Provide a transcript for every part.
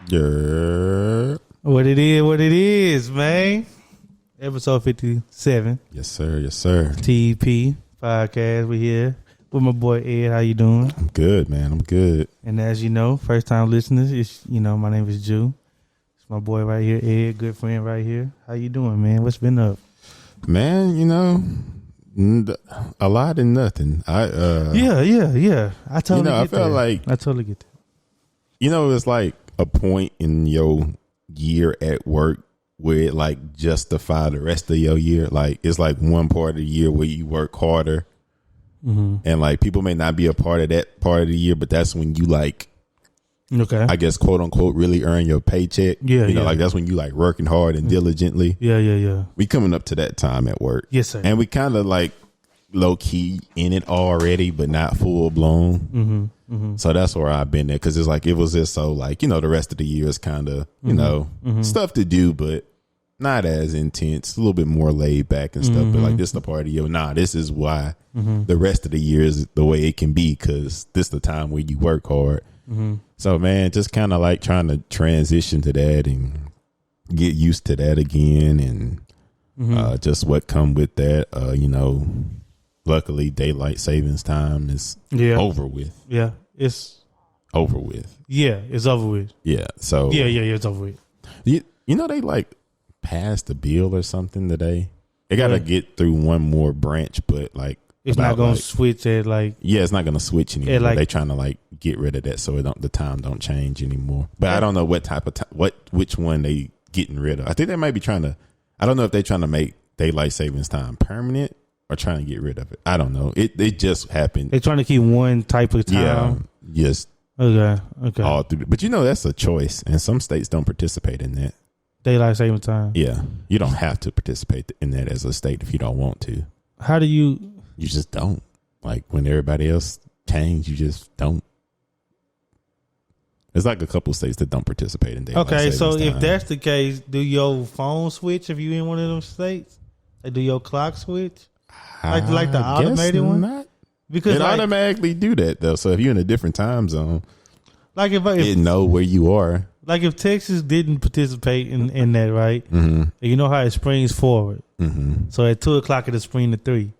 Yeah. What it is, man. Episode 57. Yes, sir. Yes, sir. TEP podcast. We here with my boy Ed. How you doing? I'm good, man. I'm good. And as you know, first time listeners, my name is Jew. It's my boy right here, Ed, good friend right here. How you doing, man? What's been up? Man, a lot and nothing. Yeah. I totally get that. It's like a point in your year at work where it like justify the rest of your year. Like it's like one part of the year where you work harder, and like people may not be a part of that part of the year, but that's when you like, I guess quote unquote really earn your paycheck. Like that's when you like working hard and diligently. Yeah. We coming up to that time at work. Yes, sir. And we kind of like low key in it already, but not full blown. So that's where I've been there, because it's like it was just so like the rest of the year is kind of stuff to do, but not as intense, a little bit more laid back and stuff. But like this is the part of the year. This is why the rest of the year is the way it can be, because this is the time where you work hard. So man, just kind of like trying to transition to that and get used to that again, and just what come with that. Luckily daylight savings time is over with. Yeah, it's over with. Yeah, it's over with. Yeah, so yeah, it's over with. They like passed a bill or something today. They got to get through one more branch, but like it's not going to switch at like. Yeah, it's not going to switch anymore. Like, they trying to like get rid of that so the time don't change anymore. But I don't know what type of which one they getting rid of. I think they might be trying to. I don't know if they're trying to make daylight savings time permanent or trying to get rid of it. I don't know. It just happened. They're trying to keep one type of time. Yeah. Yes. Okay. All through, but that's a choice, and some states don't participate in that. Daylight saving time. Yeah, you don't have to participate in that as a state if you don't want to. How do you? You just don't. Like when everybody else change, you just don't. There's like a couple states that don't participate in daylight savings so time. If that's the case, do your phone switch if you in one of them states? Like, do your clock switch? Like the automated one? Not. Because it automatically do that though. So if you're in a different time zone, like if it know where you are. Like if Texas didn't participate in that, right? You know how it springs forward. So at 2:00 it'll spring to 3.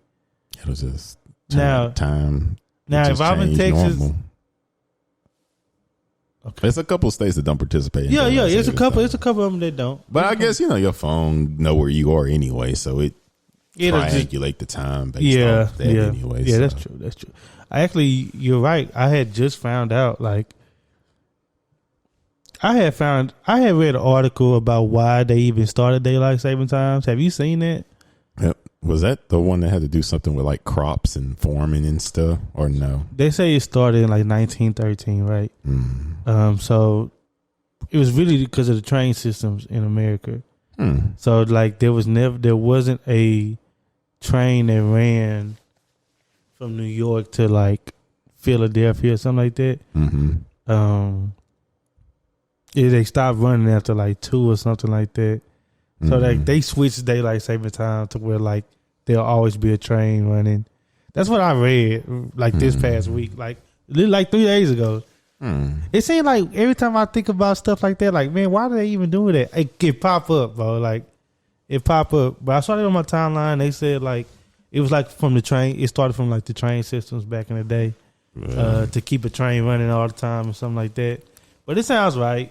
It was just time. Now if I'm in Texas, normal. Okay. There's a couple states that don't participate. Yeah. It's a couple of them that don't. But I guess your phone know where you are anyway, so it'll triangulate the time based off that anyway. Yeah, so. That's true. You're right. I had just found out, like, I had read an article about why they even started daylight saving times. Have you seen that? Yep. Was that the one that had to do something with like crops and farming and stuff, or no? They say it started in like 1913, right? So it was really because of the train systems in America. So like there wasn't a train that ran from New York to like Philadelphia or something like that. They stopped running after like 2 or something like that. So like they switched daylight saving time to where like there'll always be a train running. That's what I read like this past week, like 3 days ago. It seemed like every time I think about stuff like that, like, man, why do they even do that? It pop up, bro. Like it pop up. But I saw it on my timeline. They said like it was like from the train. It started from like the train systems back in the day to keep a train running all the time or something like that. But it sounds right.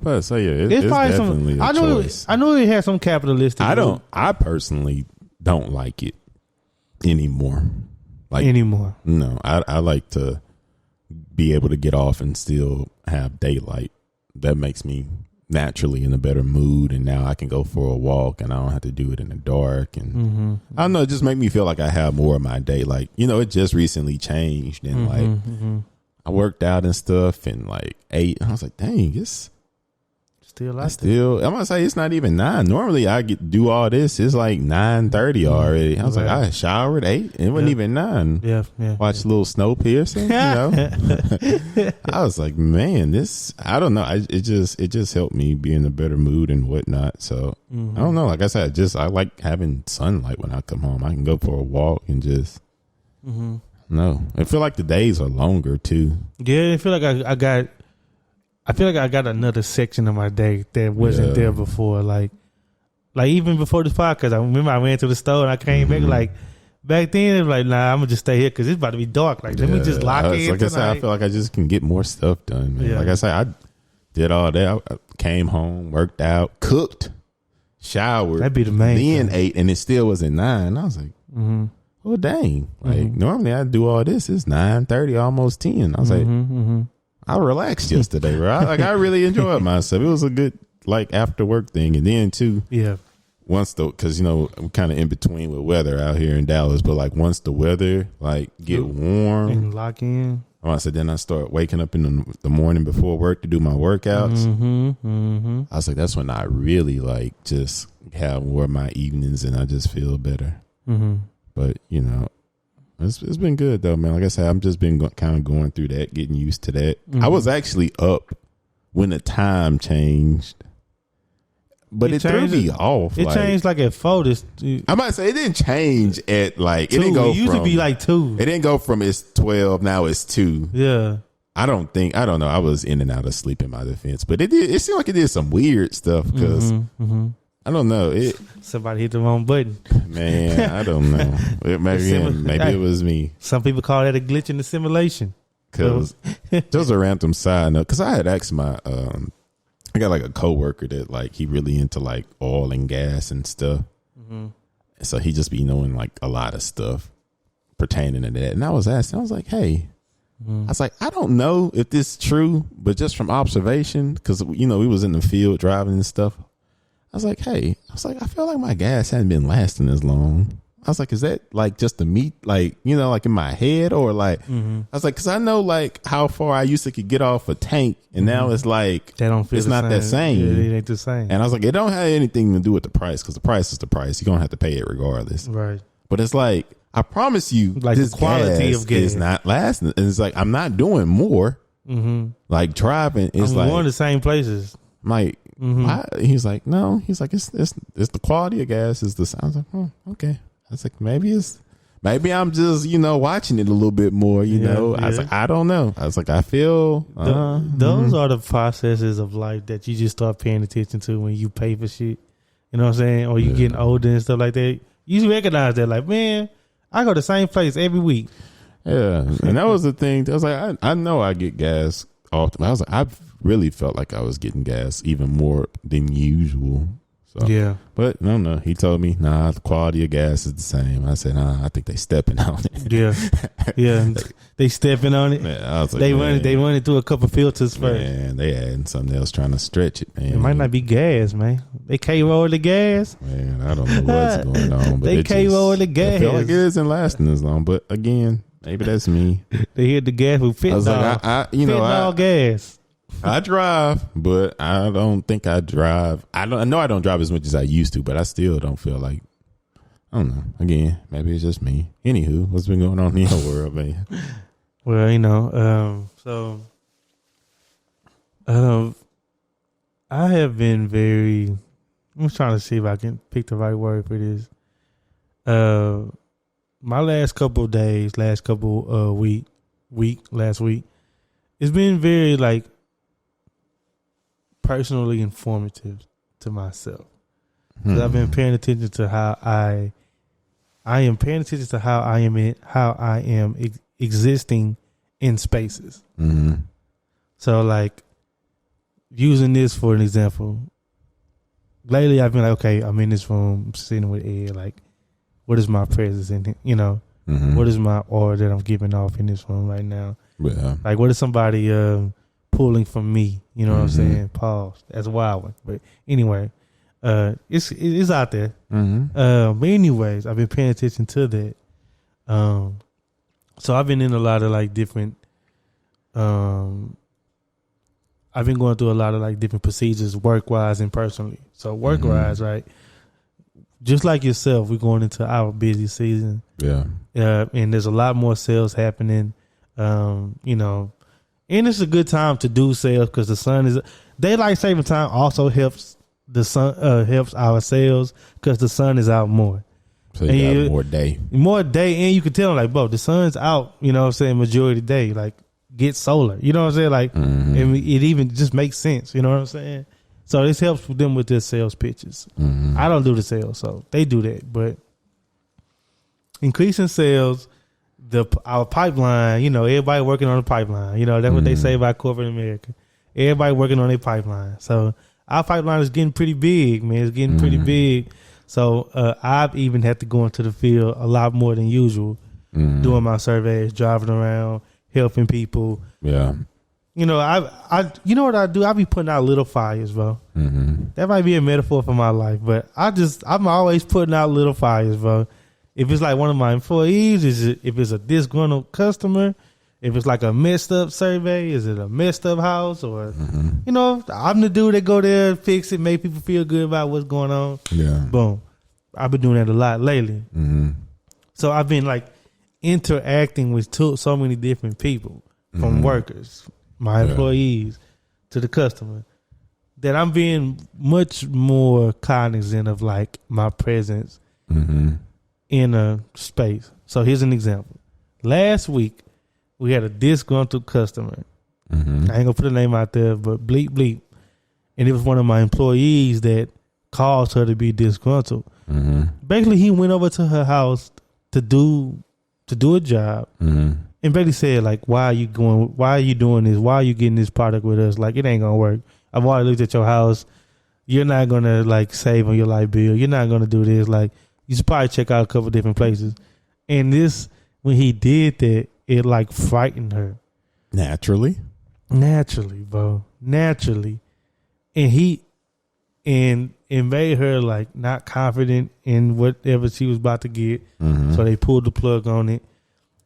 But so it's definitely a choice. I know it has some capitalistic. I personally don't like it anymore. No, I like to be able to get off and still have daylight. That makes me naturally in a better mood, and now I can go for a walk and I don't have to do it in the dark. And I don't know, it just make me feel like I have more of my day. Like it just recently changed, and I worked out and stuff, and like ate. I was like, dang, it's. I'm gonna say it's not even 9. Normally I do all this. It's like 9:30 already. I was like, I showered 8. It wasn't even 9. Yeah. Watch a little Snowpiercer. I was like, man, I don't know. It just helped me be in a better mood and whatnot. So I don't know. Like I said, I like having sunlight when I come home. I can go for a walk and just. No, I feel like the days are longer too. Yeah, I feel like I got I feel like I got another section of my day that wasn't there before. Like even before this podcast, I remember I went to the store and I came back like. Back then, it was like, nah, I'm gonna just stay here because it's about to be dark. Like, let me just lock in. Like I said, I feel like I just can get more stuff done, man. Like I said, I did all that. I came home, worked out, cooked, showered. That'd be the main then thing. ate, and it still wasn't 9. I was like, well, dang. Like, normally I do all this. It's 9:30, almost 10. I was like, I relaxed yesterday, bro. I really enjoyed myself. It was a good, like, after work thing. And then, too. Yeah. Once because I'm kind of in between with weather out here in Dallas, but like once the weather like get warm and lock in, I said then I start waking up in the morning before work to do my workouts. I was like, that's when I really like just have more of my evenings and I just feel better. But it's been good though, man. Like I said, I've just been kind of going through that, getting used to that. I was actually up when the time changed. But it threw me off. It changed like at 4. I might say it didn't change at like 2. It didn't go. It used to be like 2. It didn't go from it's 12 now it's 2. Yeah. I don't know. I was in and out of sleep in my defense, but it seemed like it did some weird stuff because I don't know. Somebody hit the wrong button. Man, I don't know. Maybe it was me. Some people call that a glitch in the simulation. Because just a random side note. Because I had asked my I got like a coworker that like he really into like oil and gas and stuff. So he just be knowing like a lot of stuff pertaining to that. And I was asking, I was like, hey, I was like, I don't know if this is true, but just from observation, because we was in the field driving and stuff. I was like, hey, I feel like my gas hasn't been lasting as long. I was like, is that like just the meat, like, like in my head or like, I was like, cause I know like how far I used to could get off a tank and now it's like, they don't feel it's not same. that same. Yeah, it ain't the same. And I was like, it don't have anything to do with the price cause the price is the price. You're going to have to pay it regardless. Right. But it's like, I promise you like this the quality gas of gas is not lasting. And it's like, I'm not doing more. Like driving is I'm like going to the same places. I'm like, why? He's like, no, he's like, it's the quality of gas is the same. I was like, okay. I was like, maybe I'm just, watching it a little bit more, I was like, I don't know. I was like, I feel. Those are the processes of life that you just start paying attention to when you pay for shit. You know what I'm saying? Or you getting older and stuff like that. You recognize that, like, man, I go to the same place every week. Yeah. And that was the thing. I was like, I know I get gas often. I was like, I really felt like I was getting gas even more than usual. So, yeah. But no. He told me, nah, the quality of gas is the same. I said, nah, I think they stepping on it. Yeah. Yeah. They stepping on it. Man, I was like, they run it through a couple filters first. Man, they adding something else trying to stretch it, man. It might not be gas, man. They K-roll the gas. Man, I don't know what's going on. But they K-roll the gas. I feel like it isn't lasting as long. But again, maybe that's me. They hit the gas with fentanyl. I was like, fentanyl gas. I drive, but I don't think I drive. I know I don't drive as much as I used to, but I still don't feel like, I don't know. Again, maybe it's just me. Anywho, what's been going on in your world, man? Well, I have been very, I'm trying to see if I can pick the right word for this. My last couple of days, last week, it's been very like personally informative to myself. Because I've been paying attention to how I am paying attention to how I am existing in spaces. So like using this for an example, lately I've been like, okay, I'm in this room, I'm sitting with Ed, like what is my presence in it? What is my aura that I'm giving off in this room right now? Yeah. Like what is somebody pulling from me? You know what I'm saying? Pause. That's a wild one. But anyway, it's out there. But anyways, I've been paying attention to that. So I've been in a lot of like different I've been going through a lot of like different procedures, work wise and personally. So work wise, right? Just like yourself, we're going into our busy season. Yeah. And there's a lot more sales happening. And it's a good time to do sales because the sun is daylight saving time also helps the sun helps our sales because the sun is out more. So you got more day, and you can tell them like, bro, the sun's out. You know what I'm saying? Majority of the day, like get solar. You know what I'm saying? Like, and it even just makes sense. You know what I'm saying? So this helps them with their sales pitches. I don't do the sales, so they do that. But increasing sales, our pipeline, you know, everybody working on the pipeline. You know, that's what they say about corporate America. Everybody working on their pipeline. So our pipeline is getting pretty big, man. It's getting pretty big. So I've even had to go into the field a lot more than usual, doing my surveys, driving around, helping people. Yeah. You know, I you know what I do? I be putting out little fires, bro. That might be a metaphor for my life, but I'm always putting out little fires, bro. If it's like one of my employees, if it's a disgruntled customer, if it's like a messed up survey, is it a messed up house, or you know, I'm the dude that go there, fix it, make people feel good about what's going on. Yeah, boom. I've been doing that a lot lately. So I've been like interacting with so many different people, from workers, my employees, to the customer, that I'm being much more cognizant of like my presence in a space. So here's an example. Last week, we had a disgruntled customer. I ain't gonna put a name out there, but bleep bleep. And it was one of my employees that caused her to be disgruntled. Basically, he went over to her house to do a job, and basically said like, "Why are you doing this? Why are you getting this product with us? Like, it ain't gonna work. I've already looked at your house. You're not gonna like save on your light bill. You're not gonna do this. Like, you should probably check out a couple different places." And when he did that, it like frightened her. Naturally, bro. Naturally. And it made her like not confident in whatever she was about to get. So they pulled the plug on it.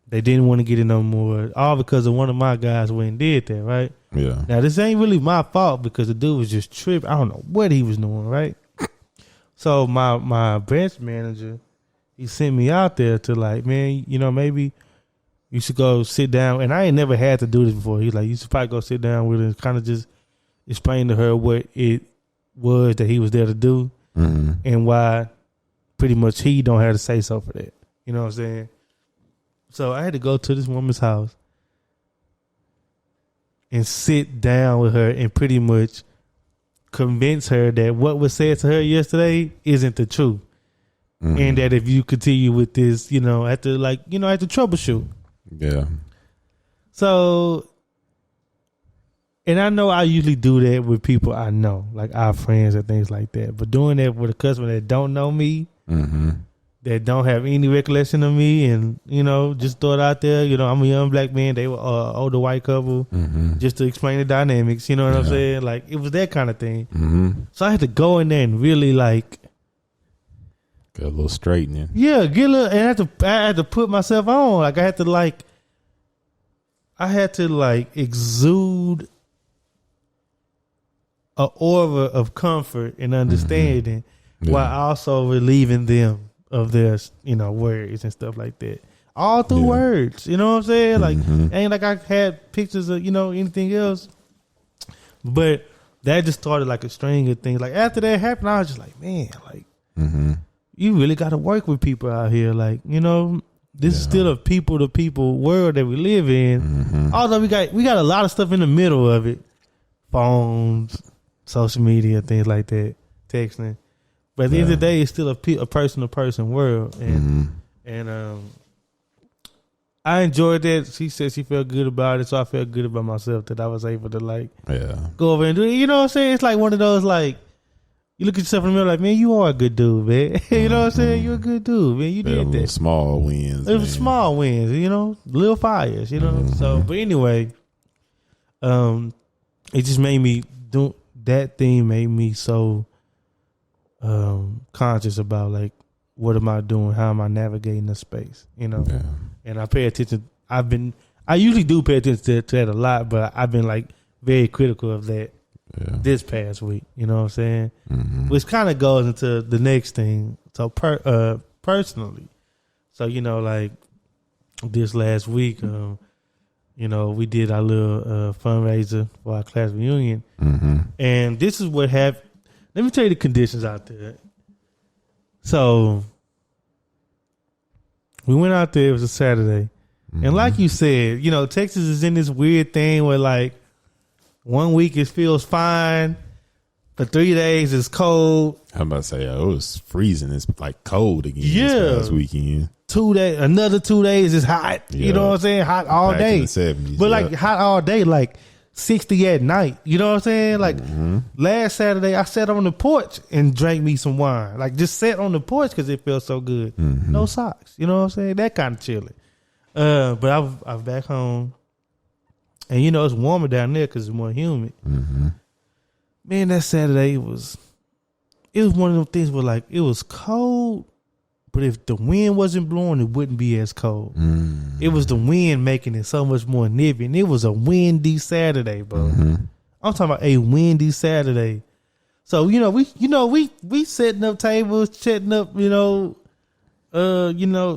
They didn't want to get it no more. All because of one of my guys went and did that, right? Yeah. Now this ain't really my fault because the dude was just tripping. I don't know what he was doing, right? So my branch manager, he sent me out there to like, man, you know, maybe you should go sit down. And I ain't never had to do this before. He's like, you should probably go sit down with her and kind of just explain to her what it was that he was there to do and why pretty much he don't have to say so for that. You know what I'm saying? So I had to go to this woman's house and sit down with her and pretty much convince her that what was said to her yesterday isn't the truth. And that if you continue with this, you know, I have to troubleshoot. Yeah. So, and I know I usually do that with people I know, like our friends and things like that. But doing that with a customer that don't know me, that don't have any recollection of me, and, you know, just throw it out there, you know, I'm a young black man, they were older white couple, just to explain the dynamics, you know what I'm saying? Like, it was that kind of thing. So I had to go in there and really like get a little straightening. Yeah, and I had to put myself on. Like I had to exude an aura of comfort and understanding while also relieving them of their, you know, worries and stuff like that. All through words. You know what I'm saying? Like ain't like I had pictures of, you know, anything else. But that just started like a string of things. Like after that happened, I was just like, man, like you really got to work with people out here. Like, you know, this is still a people to people world that we live in. Although we got a lot of stuff in the middle of it. Phones, social media, things like that, texting. But at the end of the day, it's still a person to person world. And I enjoyed that. She said she felt good about it, so I felt good about myself that I was able to go over and do it. You know what I'm saying? It's like one of those like, you look at yourself in the mirror like, man, you are a good dude, man. You know what I'm saying? You're a good dude, man. You did that. Small wins. It was small wins, you know, little fires, you know. So, but anyway, it just made me do that thing. Made me so conscious about like, what am I doing? How am I navigating the space? You know, and I pay attention. I usually do pay attention to that a lot, but I've been like very critical of that. This past week, you know what I'm saying? Which kind of goes into the next thing. So personally, so, you know, like this last week, you know, we did our little fundraiser for our class reunion. And this is what happened. Let me tell you the conditions out there. So we went out there. It was a Saturday. And like you said, you know, Texas is in this weird thing where like 1 week it feels fine, for 3 days it's cold. I'm about to say, it was freezing. It's like cold again this past weekend. 2 days, another 2 days is hot. You know what I'm saying? Hot all Back day. in the 70s, but like hot all day, like 60 at night. You know what I'm saying? Like last Saturday, I sat on the porch and drank me some wine. Like just sat on the porch because it felt so good. No socks. You know what I'm saying? That kind of chilling. But I was back home, and you know it's warmer down there because it's more humid. Man, that Saturday it was one of those things where like it was cold, but if the wind wasn't blowing, it wouldn't be as cold. It was the wind making it so much more nippy, and it was a windy Saturday, bro. I'm talking about a windy Saturday. So we setting up tables, setting up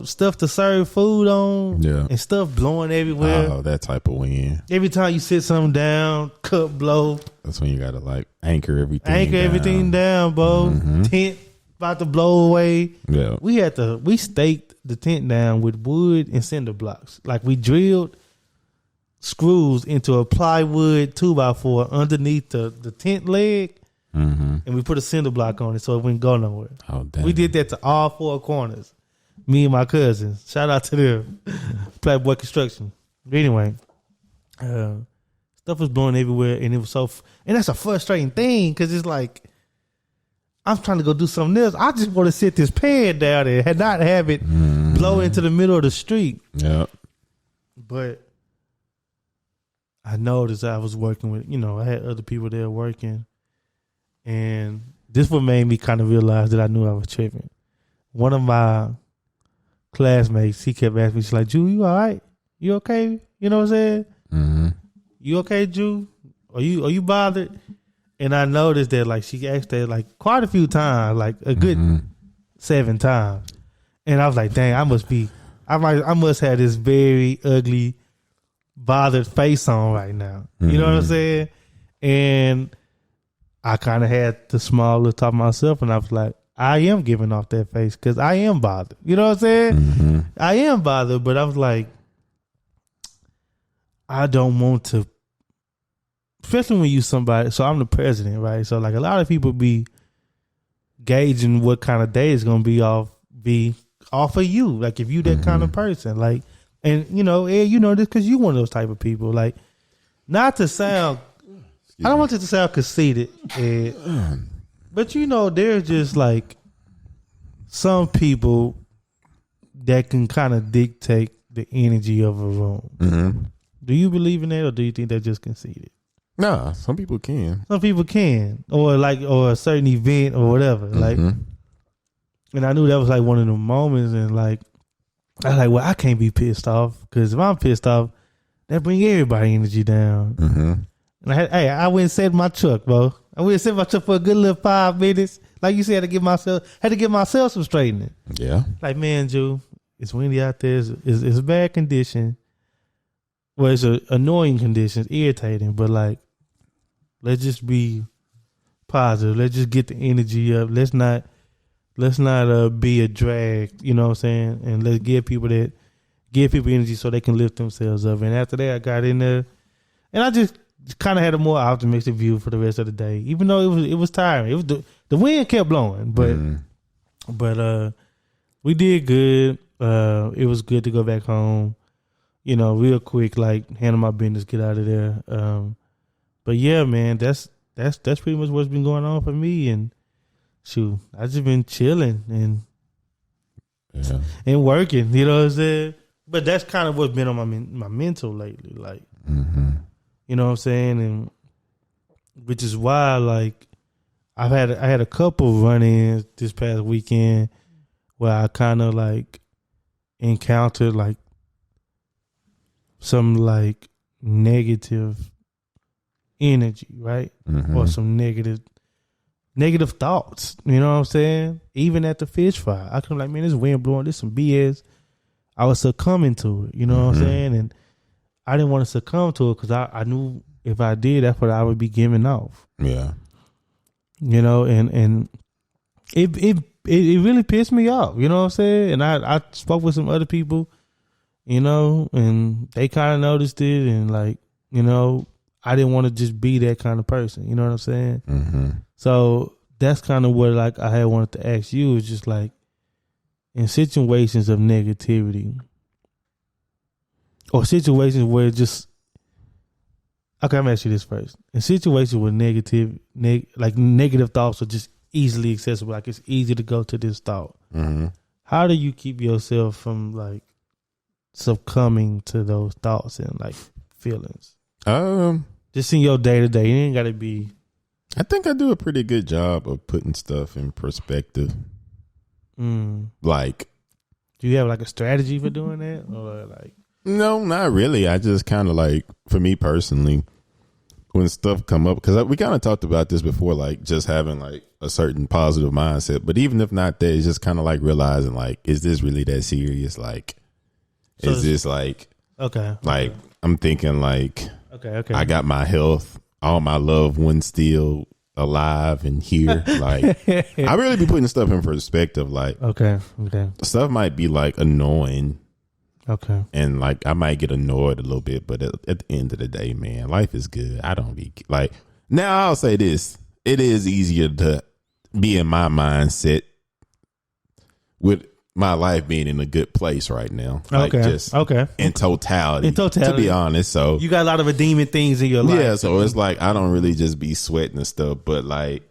stuff to serve food on, and stuff blowing everywhere. Oh, that type of wind. Every time you sit something down, cup blow. That's when you gotta like anchor everything down, bro. Tent about to blow away. Yeah, we staked the tent down with wood and cinder blocks. Like we drilled screws into a plywood 2x4 underneath the tent leg, and we put a cinder block on it so it wouldn't go nowhere. Oh, damn. We did that to all 4 corners. Me and my cousins. Shout out to them. Playboy Construction. But anyway, stuff was blowing everywhere, and it was and that's a frustrating thing because it's like I'm trying to go do something else. I just want to sit this pan down there and not have it blow into the middle of the street. Yeah. But I noticed I was working with, I had other people there working, and this what made me kind of realize that I knew I was tripping. One of my classmates, he kept asking me, she's like, Drew, you all right? You okay? You know what I'm saying? You okay, Drew? Are you bothered? And I noticed that like she asked that like quite a few times, like a good 7 times. And I was like, dang, I must have this very ugly, bothered face on right now. You know what I'm saying? And I kind of had the small little talk myself, and I was like, I am giving off that face because I am bothered. You know what I'm saying? I am bothered, but I was like, I don't want to, especially when you somebody. So I'm the president, right? So like a lot of people be gauging what kind of day it's gonna be off of you. Like if you that kind of person, like, and Ed, this because you one of those type of people. Like, not to sound, I don't want it to sound conceited, Ed. But there's just like some people that can kind of dictate the energy of a room. Do you believe in that, or do you think they're just conceited? Nah, some people can. Some people can, or a certain event or whatever. Like, and I knew that was like one of the moments, and like I was like, well, I can't be pissed off because if I'm pissed off, that bring everybody energy down. And I went and sat in my truck, bro. I went and sat in my truck for a good little 5 minutes. Like you said, I had to give myself some straightening. Yeah. Like, man, Drew, it's windy out there. It's a bad condition. Well, it's an annoying condition. It's irritating. But, like, let's just be positive. Let's just get the energy up. Let's not be a drag, you know what I'm saying? And let's give people energy so they can lift themselves up. And after that, I got in there, and I just kind of had a more optimistic view for the rest of the day, even though it was tiring. It was the wind kept blowing, but we did good. It was good to go back home, real quick, like handle my business, get out of there. But yeah, man, that's pretty much what's been going on for me. And shoot, I just been chilling and working. You know what I'm saying? But that's kind of what's been on my mental lately, like. You know what I'm saying? And which is why, like, I had a couple run-ins this past weekend where I kind of like encountered like some like negative energy, right? Or some negative thoughts. You know what I'm saying? Even at the fish fry, I come like, man, this wind blowing, this some BS. I was succumbing to it. You know what I'm saying? And I didn't want to succumb to it because I knew if I did, that's what I would be giving off. Yeah. And it really pissed me off. You know what I'm saying? And I spoke with some other people, and they kind of noticed it, and like, I didn't want to just be that kind of person. You know what I'm saying? Mm-hmm. So that's kind of what like I had wanted to ask you, is just like in situations of negativity or situations where just, okay, I'm gonna ask you this first. In situations where negative thoughts are just easily accessible, like it's easy to go to this thought. Mm-hmm. How do you keep yourself from like succumbing to those thoughts and like feelings? Just in your day to day, it ain't gotta be. I think I do a pretty good job of putting stuff in perspective. Like, do you have like a strategy for doing that, or like? No, not really. I just kind of like, for me personally, when stuff come up, because we kind of talked about this before, like just having like a certain positive mindset. But even if not that, it's just kind of like realizing like, is this really that serious? Like, is this like, okay, like I'm thinking like, okay, I got my health, all my loved ones still alive and here. Like, I really be putting stuff in perspective. Like, okay, stuff might be like annoying. Okay. And like, I might get annoyed a little bit, but at the end of the day, man, life is good. I don't be like, now I'll say this. It is easier to be in my mindset with my life being in a good place right now. Like, just in totality. To be honest. So you got a lot of redeeming things in your life. Yeah. So it's like, I don't really just be sweating and stuff, but like,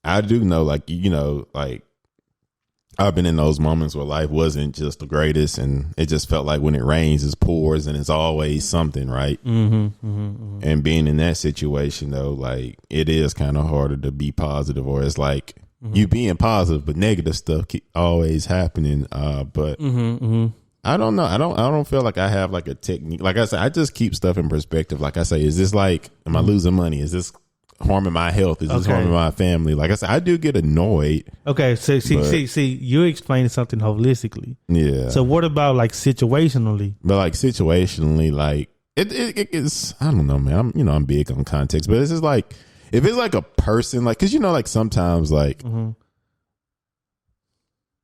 I do know, like, like, I've been in those moments where life wasn't just the greatest, and it just felt like when it rains, it pours, and it's always something, right? And being in that situation, though, like, it is kind of harder to be positive, or it's like you being positive, but negative stuff keep always happening. But I don't know. I don't feel like I have like a technique. Like I said, I just keep stuff in perspective. Like I say, is this like, am I losing money? Is this harming my health? Is this harming my family? Like I said, I do get annoyed. Okay, so see, you're explaining something holistically. Yeah. So what about like situationally? But like situationally, like it's, I don't know, man. I'm big on context, but it's just like, if it's like a person, like, cause like sometimes like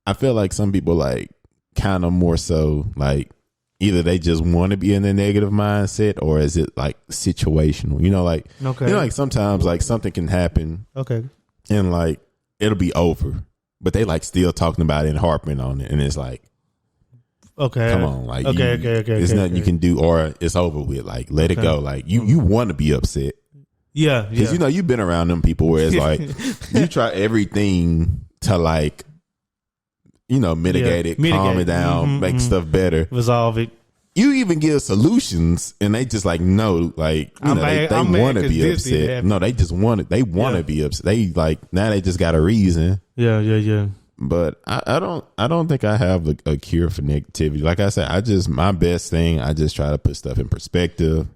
I feel like some people like kind of more so like either they just want to be in a negative mindset, or is it like situational? Like, like sometimes like something can happen. Okay. And like, it'll be over, but they like still talking about it and harping on it. And it's like, okay, come on. Like, okay. There's nothing you can do, or it's over with. Like, let it go. Like you want to be upset. Yeah. Cause you've been around them people where it's like, you try everything to like, mitigate it, calm it down, make stuff better, resolve it. You even give solutions, and they just like, no, like, they want to be upset. No, they just want it. They want to be upset. They like, now they just got a reason. Yeah. But I don't think I have a cure for negativity. Like I said, my best thing, I just try to put stuff in perspective.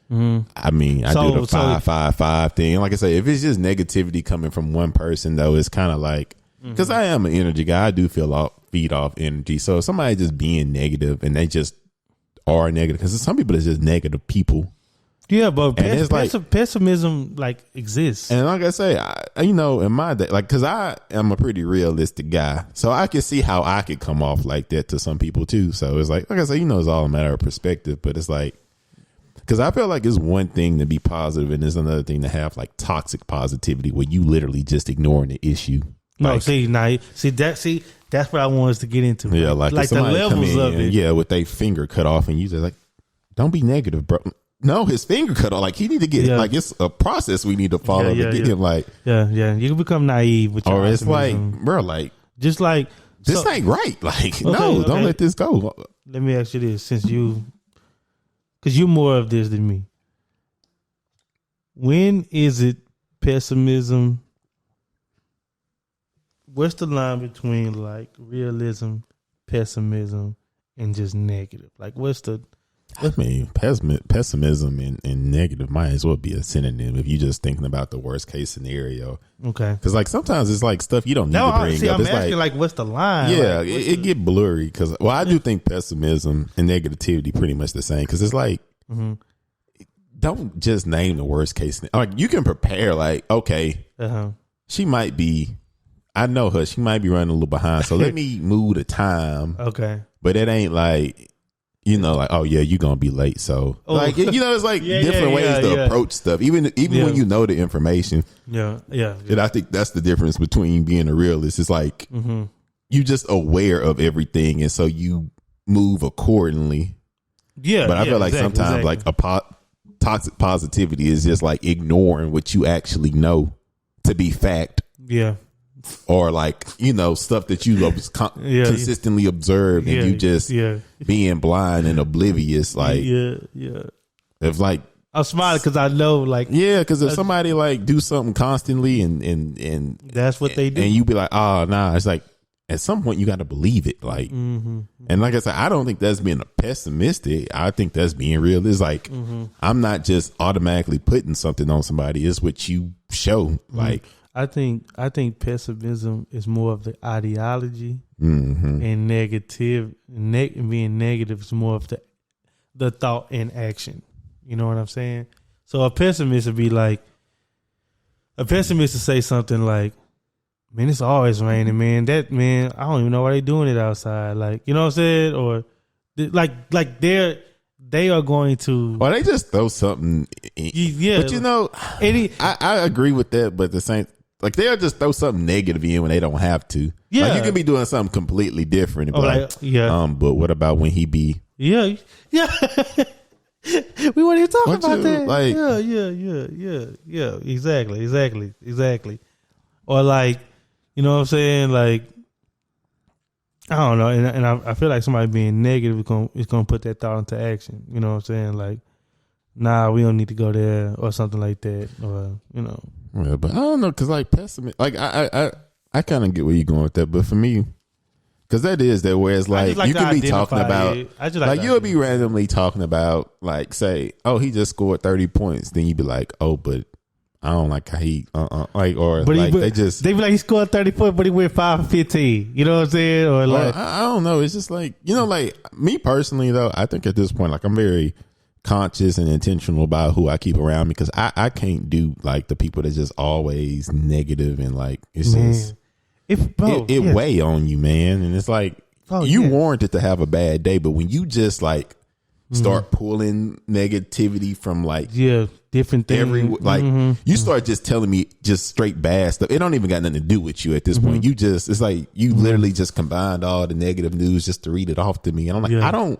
I mean, I do the 5-5-5 thing. Like I say, if it's just negativity coming from one person, though, it's kind of like, because I am an energy guy, I do feed off energy. So if somebody just being negative and they just are negative, because some people are just negative people. Yeah, but pessimism like exists. And like I say, in my day, like, because I am a pretty realistic guy, so I can see how I could come off like that to some people too. So it's like I say, it's all a matter of perspective. But it's like, because I feel like it's one thing to be positive, and it's another thing to have like toxic positivity where you literally just ignoring the issue. No, like, that's what I want us to get into. Yeah, like the levels of it. Yeah, with their finger cut off, and you just like, don't be negative, bro. No, his finger cut off. Like, he need to get like, it's a process we need to follow to get him. Like, yeah, you can become naive with your it's like, bro, like, just like this ain't right. Like, don't let this go. Let me ask you this, because you're more of this than me. When is it pessimism? What's the line between like realism, pessimism, and just negative? Like, I mean, pessimism and negative might as well be a synonym if you're just thinking about the worst case scenario. Okay. Because like sometimes it's like stuff you don't need to bring up. I'm it's asking like, what's the line? Yeah, like, it get blurry because I do think pessimism and negativity pretty much the same, because it's like, don't just name the worst case. Like, you can prepare like, okay, she might be, I know her, she might be running a little behind, so let me move the time. Okay. But it ain't like, you know, like, oh yeah, you're gonna be late. So like, you know, it's like different ways to approach stuff. Even when you know the information. Yeah. And I think that's the difference between being a realist. It's like you just aware of everything, and so you move accordingly. Yeah, but I feel like sometimes like toxic positivity is just like ignoring what you actually know to be fact. Yeah. Or like, you know, stuff that you consistently observed, and you just being blind and oblivious. Like, if like, I'm smiling because I know, like, because if somebody like do something constantly and that's what they do, and you be like, oh nah, it's like at some point you got to believe it. Like, and like I said, I don't think that's being pessimistic. I think that's being real. It's like I'm not just automatically putting something on somebody. It's what you show. Like, I think pessimism is more of the ideology, and being negative is more of the thought and action. You know what I'm saying? So a pessimist would say something like, man, it's always raining, man. That, man, I don't even know why they doing it outside. Like, you know what I'm saying? Or like they are going to. Or they just throw something. Yeah. But you know, I agree with that. But the same, like they'll just throw something negative in when they don't have to. Yeah. Like you could be doing something completely different. And but what about when he be? Yeah. We weren't even talking about that. Like, yeah. Exactly. Or like, you know what I'm saying? Like, I don't know. And I feel like somebody being negative is gonna put that thought into action. You know what I'm saying? Like, nah, we don't need to go there or something like that. Or, you know. Yeah, but I don't know, because like pessimist, like I kind of get where you're going with that, but for me, because that is that, whereas like you can be talking about, like you'll be randomly talking about, like, say, oh, he just scored 30 points, then you'd be like, oh, but I don't like how he like, or but like they be like, he scored 30 points, but he went 5-15. You know what I'm saying? Or like, I don't know. It's just like, you know, like me personally though, I think at this point, like I'm very conscious and intentional about who I keep around me, because I can't do like the people that just always negative and like it's just it weigh on you, man. And it's like you warranted to have a bad day, but when you just like start pulling negativity from like different things, you start just telling me just straight bad stuff. It don't even got nothing to do with you at this point. You just, it's like you literally just combined all the negative news just to read it off to me, and I'm like, I don't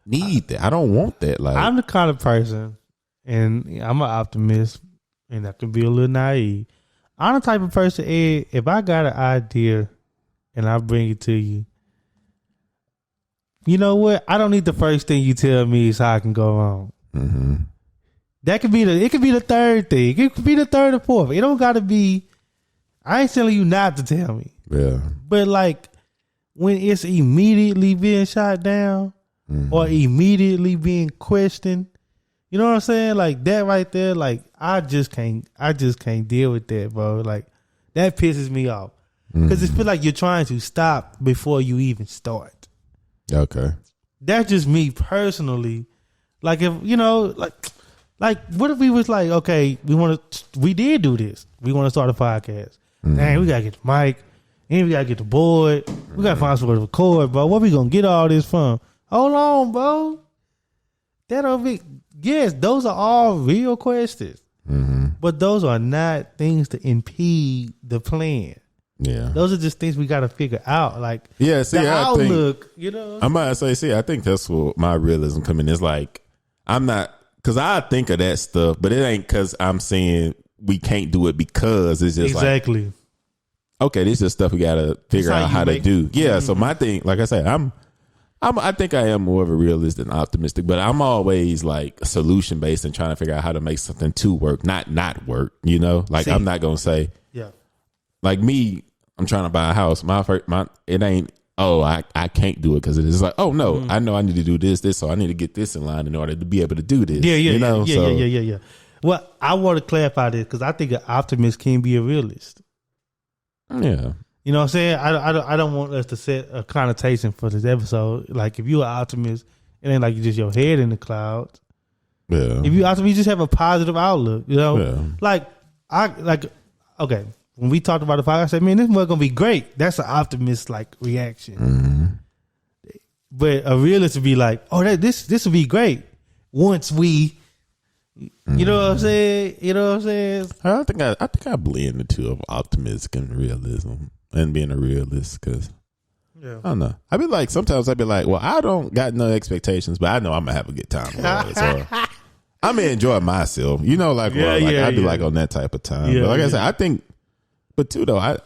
need that. I don't want that. Like, I'm the kind of person, and I'm an optimist, and I can be a little naive. I'm the type of person, Ed, if I got an idea and I bring it to you, you know what? I don't need the first thing you tell me is how I can go wrong. That could be it could be the third thing. It could be the third or fourth. It don't gotta be, I ain't telling you not to tell me. Yeah. But like when it's immediately being shot down or immediately being questioned, you know what I'm saying? Like that right there, like I just can't deal with that, bro. Like that pisses me off. Because it feels like you're trying to stop before you even start. Okay. That's just me personally. Like if, you know, like what if we was like, okay, we did do this. We want to start a podcast. Dang, we gotta get the mic, and we gotta get the board. We gotta find somewhere to record, bro. Where we gonna get all this from? Hold on, bro. That'll be, yes, those are all real questions. But those are not things to impede the plan. Yeah. Those are just things we gotta figure out. Like, yeah, see, the outlook, think, you know. I'm about to say, I think that's what my realism come in. It's like, I'm not, because I think of that stuff, but it ain't because I'm saying we can't do it, because it's just exactly like, okay, this is stuff we gotta figure out how to do. Yeah. So my thing, like I said, I think I am more of a realist than optimistic, but I'm always like solution based and trying to figure out how to make something to work, not work. You know, like I'm not gonna say, like me, I'm trying to buy a house. It ain't, oh, I can't do it because it is like, oh no, I know I need to do this, so I need to get this in line in order to be able to do this. Yeah. Well, I want to clarify this because I think an optimist can be a realist. Yeah. You know what I'm saying? I don't want us to set a connotation for this episode. Like if you're an optimist, it ain't like you just your head in the clouds. Yeah. If you're optimist, you just have a positive outlook. You know, okay. When we talked about the podcast, I said, man, this was gonna be great. That's an optimist like reaction. But a realist would be like, oh, this would be great once we, you know what I'm saying? You know what I'm saying? I think I blend the two of optimism and realism and being a realist because I don't know. Sometimes I'd be like, well, I don't got no expectations, but I know I'm gonna have a good time. So I'm gonna enjoy myself. You know, I'd be like on that type of time. But like I said, I think, but too though, I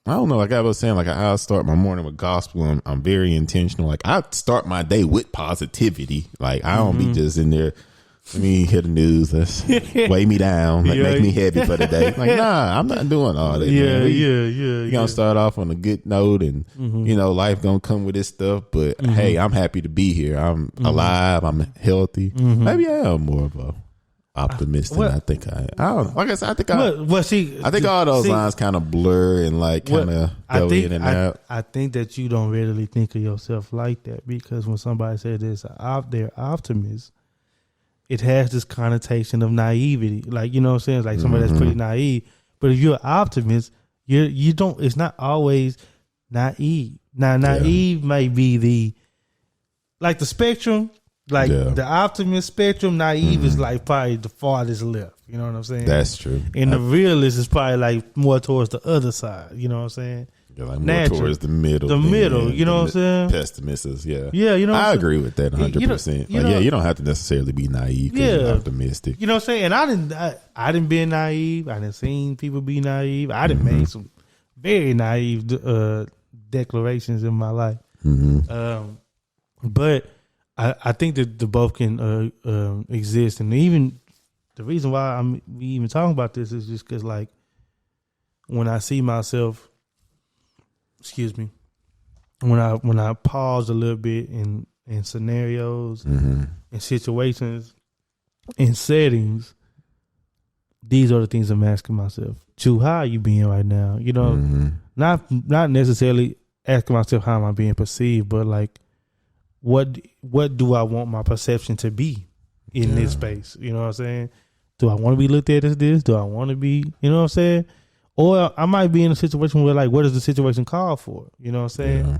don't know. Like I was saying, like I start my morning with gospel. I'm very intentional. Like I start my day with positivity. Like I don't be just in there. Let me hear the news. Let's weigh me down. Like make me heavy for the day. Like nah, I'm not doing all that. You're gonna start off on a good note, and you know life gonna come with this stuff. But hey, I'm happy to be here. I'm alive. I'm healthy. Maybe I am more of a optimist than I think I don't know. Like I said, I think I think all those lines kind of blur and like kind of go in and out. I think that you don't really think of yourself like that because when somebody says they're optimist, it has this connotation of naivety. Like, you know what I'm saying? It's like somebody that's pretty naive. But if you're an optimist, you don't. It's not always naive. Now, naive may be the spectrum. Like the optimist spectrum, naive is like probably the farthest left. You know what I'm saying? That's true. And the realist is probably like more towards the other side. You know what I'm saying? Yeah, like more towards the middle. The middle, you know what I'm saying? Pessimist is, Yeah, you know what I agree with that 100%. You don't have to necessarily be naive because you're optimistic. You know what I'm saying? And I didn't be naive. I didn't seen people be naive. I didn't make some very naive declarations in my life. But I think that the both can exist, and even the reason why we even talking about this is just because, like, when I see myself, when I pause a little bit in scenarios, in situations, in settings, these are the things I'm asking myself. How are you being right now? You know, not necessarily asking myself how am I being perceived, but like, what do I want my perception to be in this space? You know what I'm saying? Do I want to be looked at as this? Do I want to be, you know what I'm saying? Or I might be in a situation where, like, what does the situation call for? You know what I'm saying?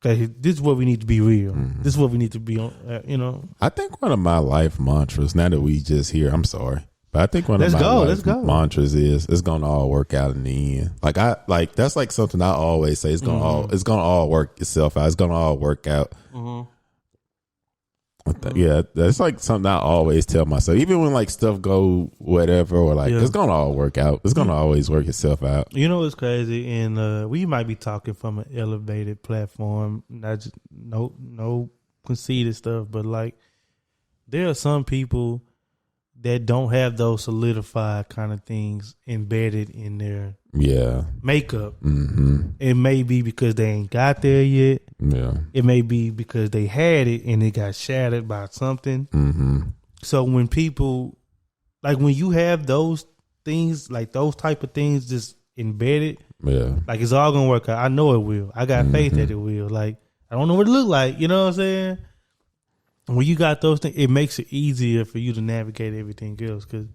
Okay, this is what we need to be real. This is what we need to be on, you know? I think one of my life mantras, now that we just here, I'm sorry, but I think one of my life mantras is it's going to all work out in the end. Like, that's like something I always say. It's going to all work itself out. It's going to all work out. Yeah, that's like something I always tell myself. Even when like stuff go whatever, or like it's gonna all work out. It's gonna always work itself out. You know what's crazy? And we might be talking from an elevated platform, not just, no conceited stuff, but like there are some people that don't have those solidified kind of things embedded in their makeup. It may be because they ain't got there yet. It may be because they had it and it got shattered by something. So when people, like when you have those things, like those type of things just embedded, like it's all gonna work out. I know it will. I got faith that it will. Like, I don't know what it look like, you know what I'm saying? When you got those things, it makes it easier for you to navigate everything else, because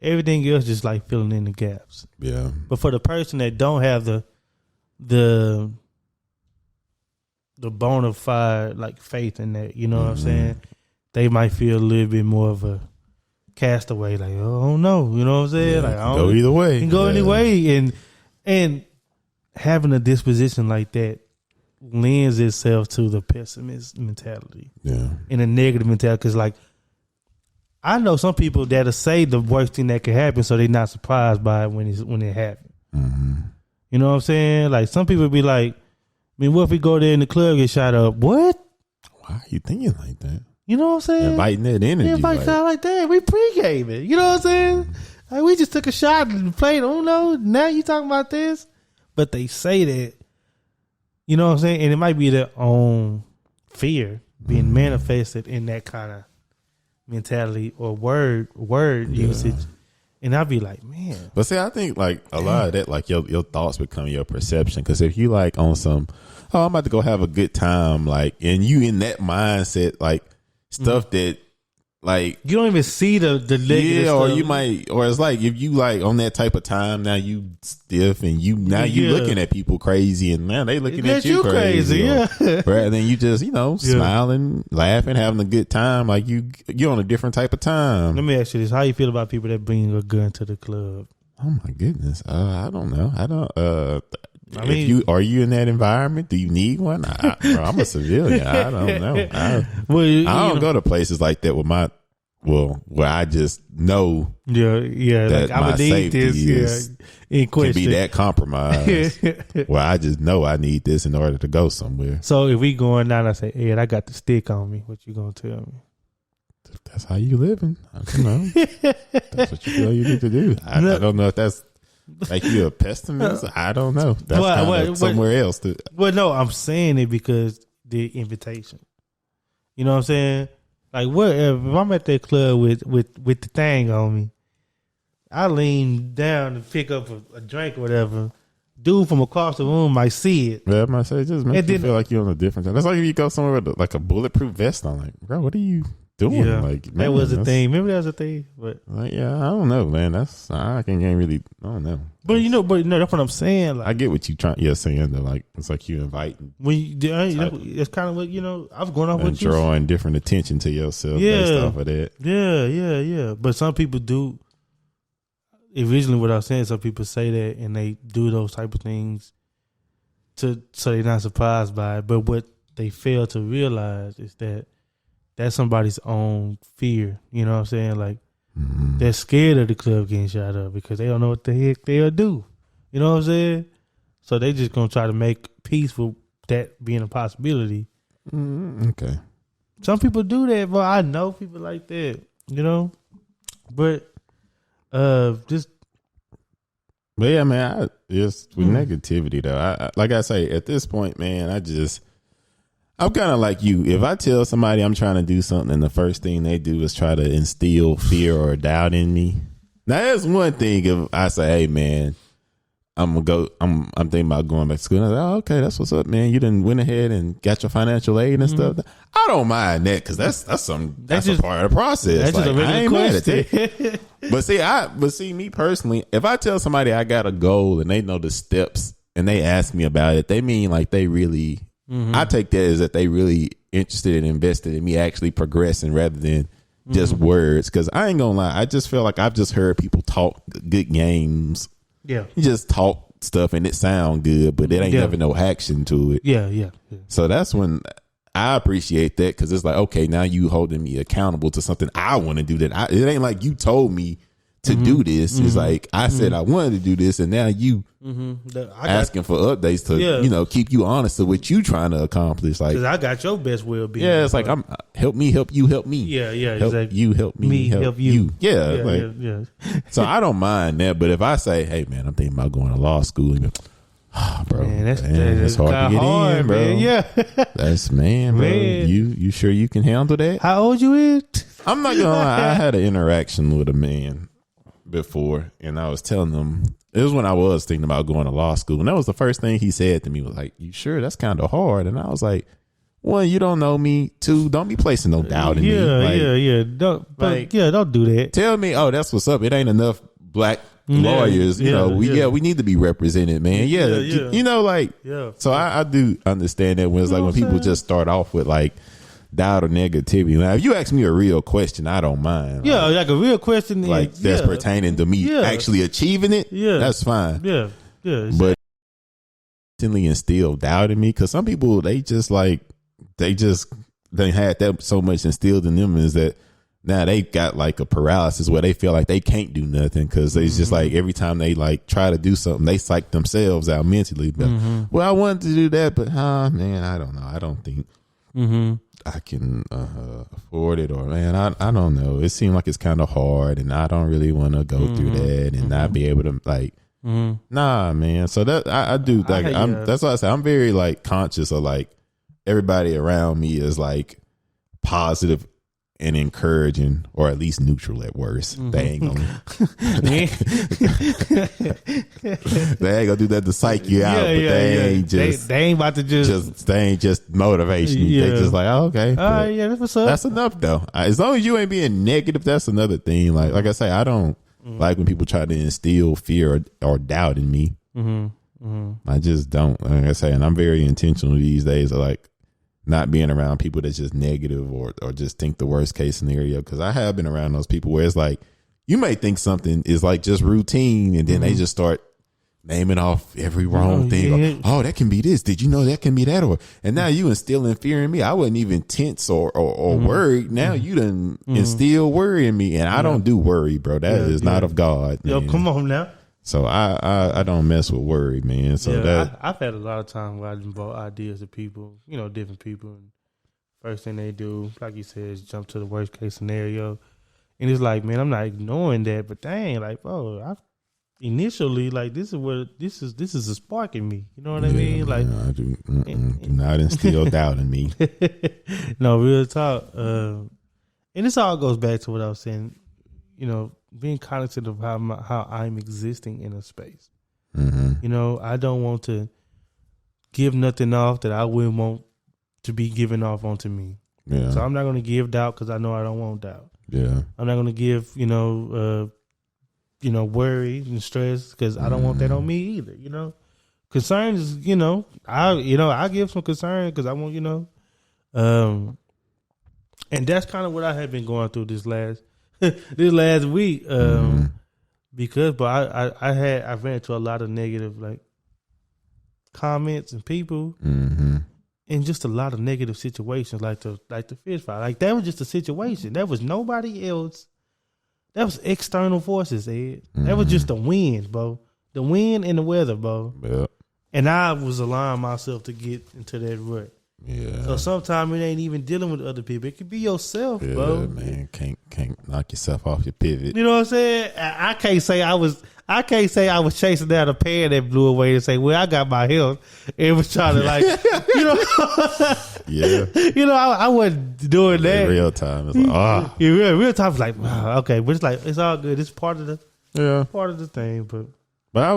everything else just like filling in the gaps. But for the person that don't have the bona fide like faith in that, you know what I'm saying, they might feel a little bit more of a castaway. Like, oh no, you know what I'm saying? Like, I don't go either way. Can go any way, and having a disposition like that lends itself to the pessimist mentality, and a negative mentality. Because like, I know some people that'll say the worst thing that could happen, so they're not surprised by it when it happens. You know what I'm saying? Like, some people be like, I mean, what if we go there and the club get shot up? What? Why are you thinking like that? You know what I'm saying? Inviting that energy. Invite shot like that. We pregame it. You know what I'm saying? Like, we just took a shot and played Uno. Now you talking about this? But they say that. You know what I'm saying? And it might be their own fear being manifested in that kind of mentality or word usage. And I'd be like, man. But see, I think like a lot of that, like your thoughts become your perception. Because if you like on some, I'm about to go have a good time, like, and you in that mindset, like stuff that like you don't even see the negative or stuff. you might, or it's like if you like on that type of time, now you stiff and you looking at people crazy, and now they looking at you crazy. Yeah, rather than you just smiling, laughing, having a good time, like you're on a different type of time. Let me ask you this: how you feel about people that bring a gun to the club? Oh my goodness, I don't know. I don't. I mean, are you in that environment? Do you need one? Bro, I'm a civilian. I don't know. I don't go to places like that with where I just know. Yeah. That like, I my would need this. In question, can be that compromised. Well, I just know I need this in order to go somewhere. So if we going down, I say, Ed, I got the stick on me. What you gonna tell me? That's how you living. You know, that's what you feel you need to do. I don't know if that's. Like you a pessimist? I don't know. That's somewhere else. Well, no, I'm saying it because the invitation. You know what I'm saying? Like, if I'm at that club with the thing on me, I lean down to pick up a drink or whatever. Dude from across the room might see it. Yeah, I might say it just makes you feel like you're on a different time. That's like if you go somewhere with like a bulletproof vest on. Like, bro, what are you doing? Yeah, like that was a thing. Remember that was a thing. But like, yeah, I don't know, man. I can't really. I don't know. But that's what I'm saying. Like, I get what you're saying. Though, like it's like you inviting. When it's kind of what I was going off with you, drawing different attention to yourself based off of that. Yeah. But some people do. Originally, what I was saying, some people say that and they do those type of things so they're not surprised by it. But what they fail to realize is that that's somebody's own fear. You know what I'm saying? Like, they're scared of the club getting shot up because they don't know what the heck they'll do. You know what I'm saying? So they just going to try to make peace with that being a possibility. Okay. Some people do that, but I know people like that, you know? But, But yeah, man, just with negativity though. I like I say, at this point, man, I'm kind of like you. If I tell somebody I'm trying to do something and the first thing they do is try to instill fear or doubt in me. Now that's one thing if I say, hey man, I'm thinking about going back to school. And I say, oh, okay, that's what's up, man. You done went ahead and got your financial aid and stuff. I don't mind that because that's a part of the process. That's just a really I ain't mad at question. that. But see, me personally, if I tell somebody I got a goal and they know the steps and they ask me about it, they mean like they really. I take that as that they really interested and invested in me actually progressing rather than just words. Because I ain't gonna lie, I just feel like I've just heard people talk good games. Yeah, you just talk stuff and it sound good, but it ain't never no action to it. Yeah. So that's when I appreciate that because it's like, okay, now you holding me accountable to something I want to do. That it ain't like you told me to do this. It's like I said I wanted to do this, and now you asking for updates to keep you honest to what you trying to accomplish. Like, because I got your best well-being. Yeah, it's like I'm help me help you help me. Yeah, help exactly. you help me help you. Yeah. So I don't mind that, but if I say, hey man, I'm thinking about going to law school, and bro, man, that's hard to get in, bro. Man. Yeah, that's man, bro. You sure you can handle that? How old you is? I'm not gonna lie. I had an interaction with a man before, and I was telling him it was when I was thinking about going to law school, and that was the first thing he said to me was like, "You sure that's kind of hard?" And I was like, "One, you don't know me. Two, don't be placing no doubt in me. Yeah. Don't do that. Tell me, oh, that's what's up. It ain't enough black lawyers. We need to be represented, man. So I do understand that when it's like when people just start off with like doubt or negativity. Now, if you ask me a real question, I don't mind. Yeah, like a real question, like that's pertaining to me actually achieving it. Yeah, that's fine. Yeah. But instantly instill doubt in me because some people they had that so much instilled in them is that now they got like a paralysis where they feel like they can't do nothing because it's just like every time they like try to do something they psych themselves out mentally. But, well, I wanted to do that, but man, I don't know. I don't think I can afford it, or man, I don't know. It seems like it's kind of hard, and I don't really want to go through that and not be able to like. Nah, man. So that I do like. That's why I say I'm very like conscious of like everybody around me is like positive and encouraging, or at least neutral at worst. They ain't gonna they ain't gonna do that to psych you out, but they ain't just they ain't about to they ain't just motivation. They just like, oh, okay, that's what's up. That's enough though. As long as you ain't being negative, that's another thing. Like I say, I don't like when people try to instill fear or doubt in me. I just don't. Like I say, and I'm very intentional these days of like not being around people that's just negative or just think the worst case scenario. Because I have been around those people where it's like you may think something is like just routine, and then they just start naming off every wrong thing. Or, that can be this. Did you know that can be that? And now you instilling fear in me. I wasn't even tense or worried. Now you done instill worry in me, and I don't do worry, bro. That is not of God. Man. Yo, come on now. So I don't mess with worry, man. So I've had a lot of times where I involve ideas of people, different people. And first thing they do, like you said, is jump to the worst case scenario. And it's like, man, I'm not ignoring that, but dang, like, bro, initially, like, this is a spark in me. You know what I mean? Like, I do not instill doubt in me. No, real talk. And this all goes back to what I was saying, being cognizant of how I'm existing in a space. I don't want to give nothing off that I wouldn't want to be given off onto me. Yeah. So I'm not going to give doubt because I know I don't want doubt. Yeah. I'm not going to give, worry and stress because I don't want that on me either. Concern is, I give some concern because I want, and that's kind of what I have been going through this last week. Because, but I ran into a lot of negative like comments and people, and just a lot of negative situations, like the fish fry. Like that was just a situation. That was nobody else. That was external forces, Ed. That was just the wind, bro. The wind and the weather, bro. Yeah. And I was allowing myself to get into that rut. Yeah. So sometimes it ain't even dealing with other people. It could be yourself, bro. Man, can't knock yourself off your pivot. You know what I'm saying? I can't say I was chasing down a pan that blew away and say, well, I got my health. It was trying to like, yeah. I wasn't doing that. In real time, it's like, real time was like, wow, okay, but it's like it's all good. It's part of the thing. But I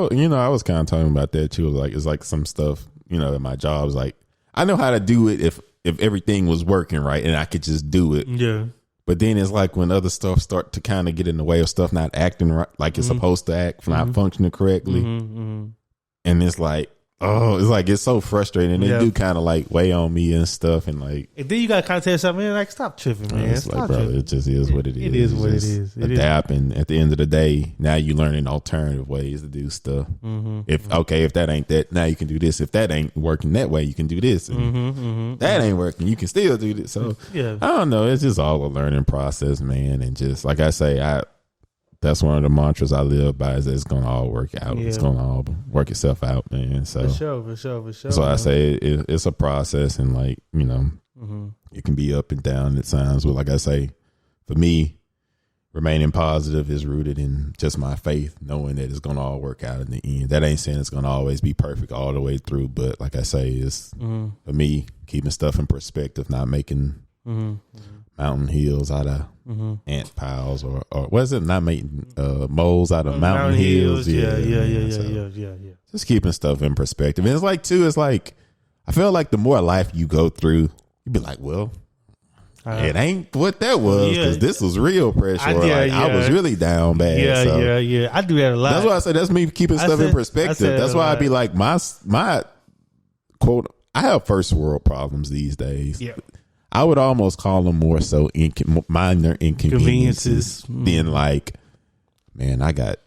was kind of talking about that too. Like it's like some stuff, at my job is like. I know how to do it if everything was working right and I could just do it. Yeah. But then it's like when other stuff start to kind of get in the way of stuff not acting right, like it's supposed to act, not functioning correctly. And it's like, it's so frustrating. They do kind of like weigh on me and stuff. And like, and then you got to kind of tell yourself, man, like, stop tripping, man. It's like, brother, it just is what it is. It is what it is. Adapt. And at the end of the day, now you learning alternative ways to do stuff. If that ain't that, now you can do this. If that ain't working that way, you can do this. And that ain't working, you can still do this. So I don't know. It's just all a learning process, man. And just like I say, that's one of the mantras I live by is that it's going to all work out. Yeah. It's going to all work itself out, man. So For sure. So I say it's a process, and like, it can be up and down at times. But like I say, for me, remaining positive is rooted in just my faith, knowing that it's going to all work out in the end. That ain't saying it's going to always be perfect all the way through. But like I say, it's for me, keeping stuff in perspective, not making mountain hills out of ant piles, or was it not making moles out of mountain hills? Yeah. Just keeping stuff in perspective. And it's like too, it's like I feel like the more life you go through, you be like, well, it ain't what that was, because this was real pressure. I was really down bad. Yeah. I do that a lot. That's why I say that's me keeping stuff in perspective. That's why I be like my quote. I have first world problems these days. Yeah. I would almost call them more so minor inconveniences than like, man, I got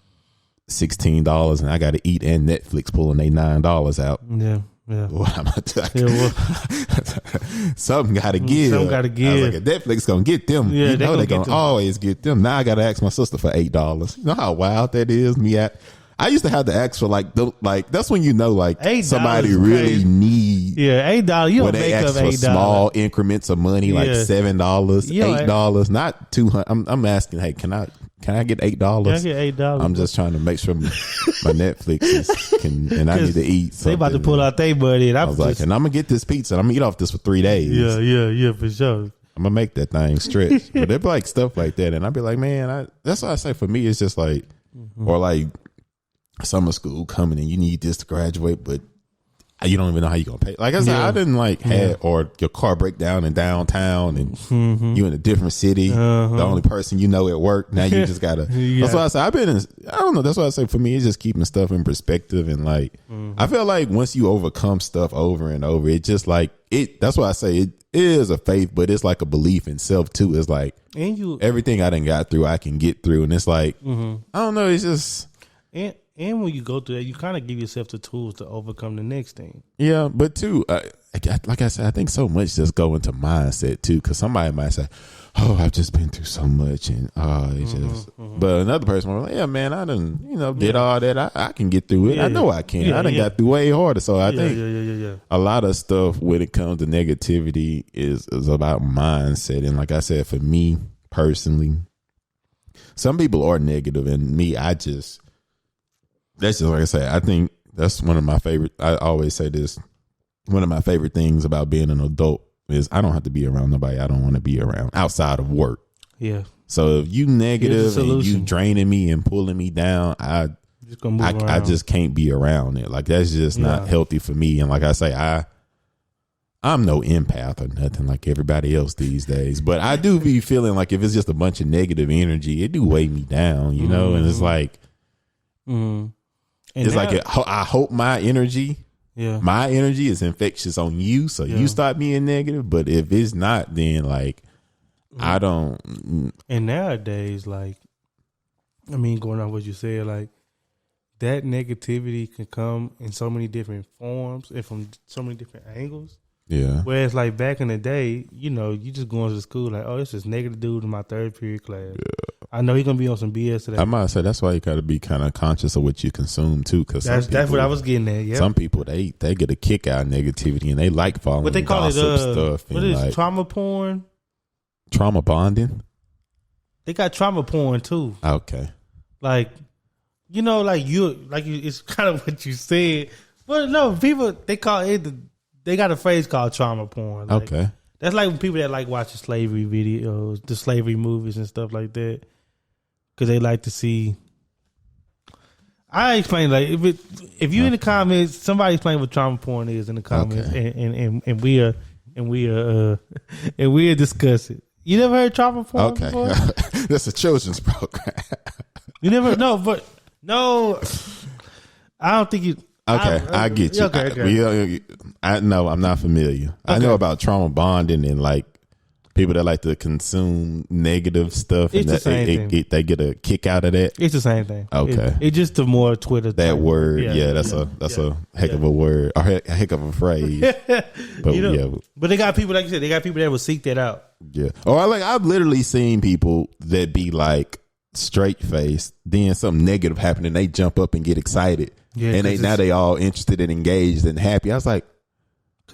$16 and I got to eat, and Netflix pulling they $9 out. Yeah. What am I doing? Something got to give. Something got to give. I was like, Netflix gonna get them. Yeah, they're gonna always get them. Now I got to ask my sister for $8. You know how wild that is? I used to have to ask for like that's when like somebody really need $8. You don't make up $8. Small increments of money like $7, $8, not $200. I'm asking, hey, can I get $8? Can I get $8? I'm just trying to make sure my Netflix and I need to eat something. They about to pull out their money. I was like, and I'm gonna get this pizza. I'm gonna eat off this for 3 days. Yeah, for sure. I'm gonna make that thing stretch. But they're like stuff like that, and I'd be like, man, that's why I say for me, it's just like, or like summer school coming and you need this to graduate, but you don't even know how you're gonna pay. Like I said, I didn't like had or your car break down in downtown and you in a different city. The only person you know at work. Now you just gotta. That's why I say I don't know. That's why I say for me, it's just keeping stuff in perspective and like I feel like once you overcome stuff over and over, it just like it. That's why I say it is a faith, but it's like a belief in self too. It's like everything I done got through, I can get through, and it's like I don't know. It's just And when you go through that, you kind of give yourself the tools to overcome the next thing. Yeah, but too, like I said, I think so much just go into mindset too, because somebody might say, "Oh, I've just been through so much," and it's just. But another person will be like, "Yeah, man, I done, did all that. I can get through it. I know I can. I done got through way harder." So I think a lot of stuff when it comes to negativity is about mindset, and like I said, for me personally, some people are negative, and me, that's just like I say. I think that's one of my favorite. I always say this. One of my favorite things about being an adult is I don't have to be around nobody I don't want to be around outside of work. Yeah. So if you negative and you draining me and pulling me down, I just can't be around it. Like that's just not healthy for me. And like I say, I'm no empath or nothing like everybody else these days. But I do be feeling like if it's just a bunch of negative energy, it do weigh me down, And it's like. It's like I hope my energy is infectious on you, so you start being negative. But if it's not, then like I don't. And nowadays, like going on what you said, like that negativity can come in so many different forms and from so many different angles. Yeah. Whereas like back in the day, you just going to school like, oh, it's this negative dude in my third period class. Yeah. I know he's gonna be on some BS today. I might say that's why you got to be kind of conscious of what you consume too, because that's what I was getting at. Yeah. Some people they get a kick out of negativity and they like following what they call stuff. What is trauma porn? Trauma bonding. They got trauma porn too. Okay. Like, it's kind of what you said, but no, people they call it. They got a phrase called trauma porn. Like, okay. That's like people that like watching slavery videos, the slavery movies and stuff like that. Because they like to see. I explain like if you in the comments, somebody explain what trauma porn is in the comments, and we'll discuss it. You never heard trauma porn before? That's a children's program. You never no. I don't think you. Okay, I get you. Okay. No, I'm not familiar. Okay. I know about trauma bonding and like people that like to consume negative stuff, it's and the same thing. They get a kick out of that. It's the same thing. Okay, it's just the more Twitter. That thing. Word, that's a heck of a word, or a heck of a phrase. But but they got people like you said. They got people that will seek that out. Yeah, or I've literally seen people that be like straight faced, then something negative happened, and they jump up and get excited. Yeah, and they all interested and engaged and happy. I was like,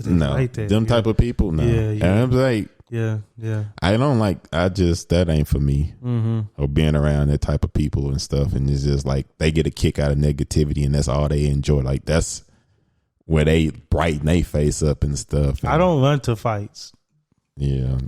no, like that. Them type of people, no. And I'm like, I don't like. That ain't for me. Or being around that type of people and stuff. And it's just like they get a kick out of negativity, and that's all they enjoy. Like that's where they brighten their face up and stuff. And, I don't run to fights. Yeah,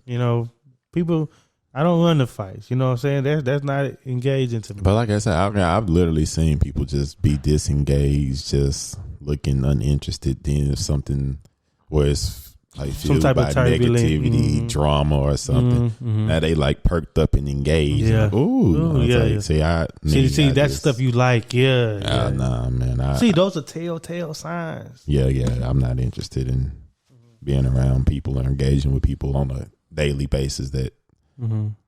people. I don't run the fights. You know what I'm saying? That's not engaging to me. But like I said, I've literally seen people just be disengaged, just looking uninterested in something where it's like some type by of negativity, drama or something. Now they like perked up and engaged. Yeah. Like, ooh, See, that's stuff you like. Yeah. Nah, man. See, those are telltale signs. Yeah. I'm not interested in being around people and engaging with people on a daily basis that.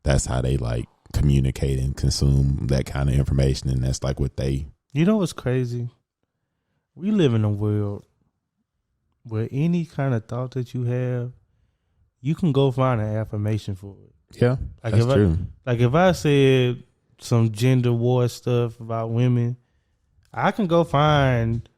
That's how they like communicate and consume that kind of information, and that's like what they. You know what's crazy? We live in a world where any kind of thought that you have, you can go find an affirmation for it. Yeah, that's true. If I said some gender war stuff about women, I can go find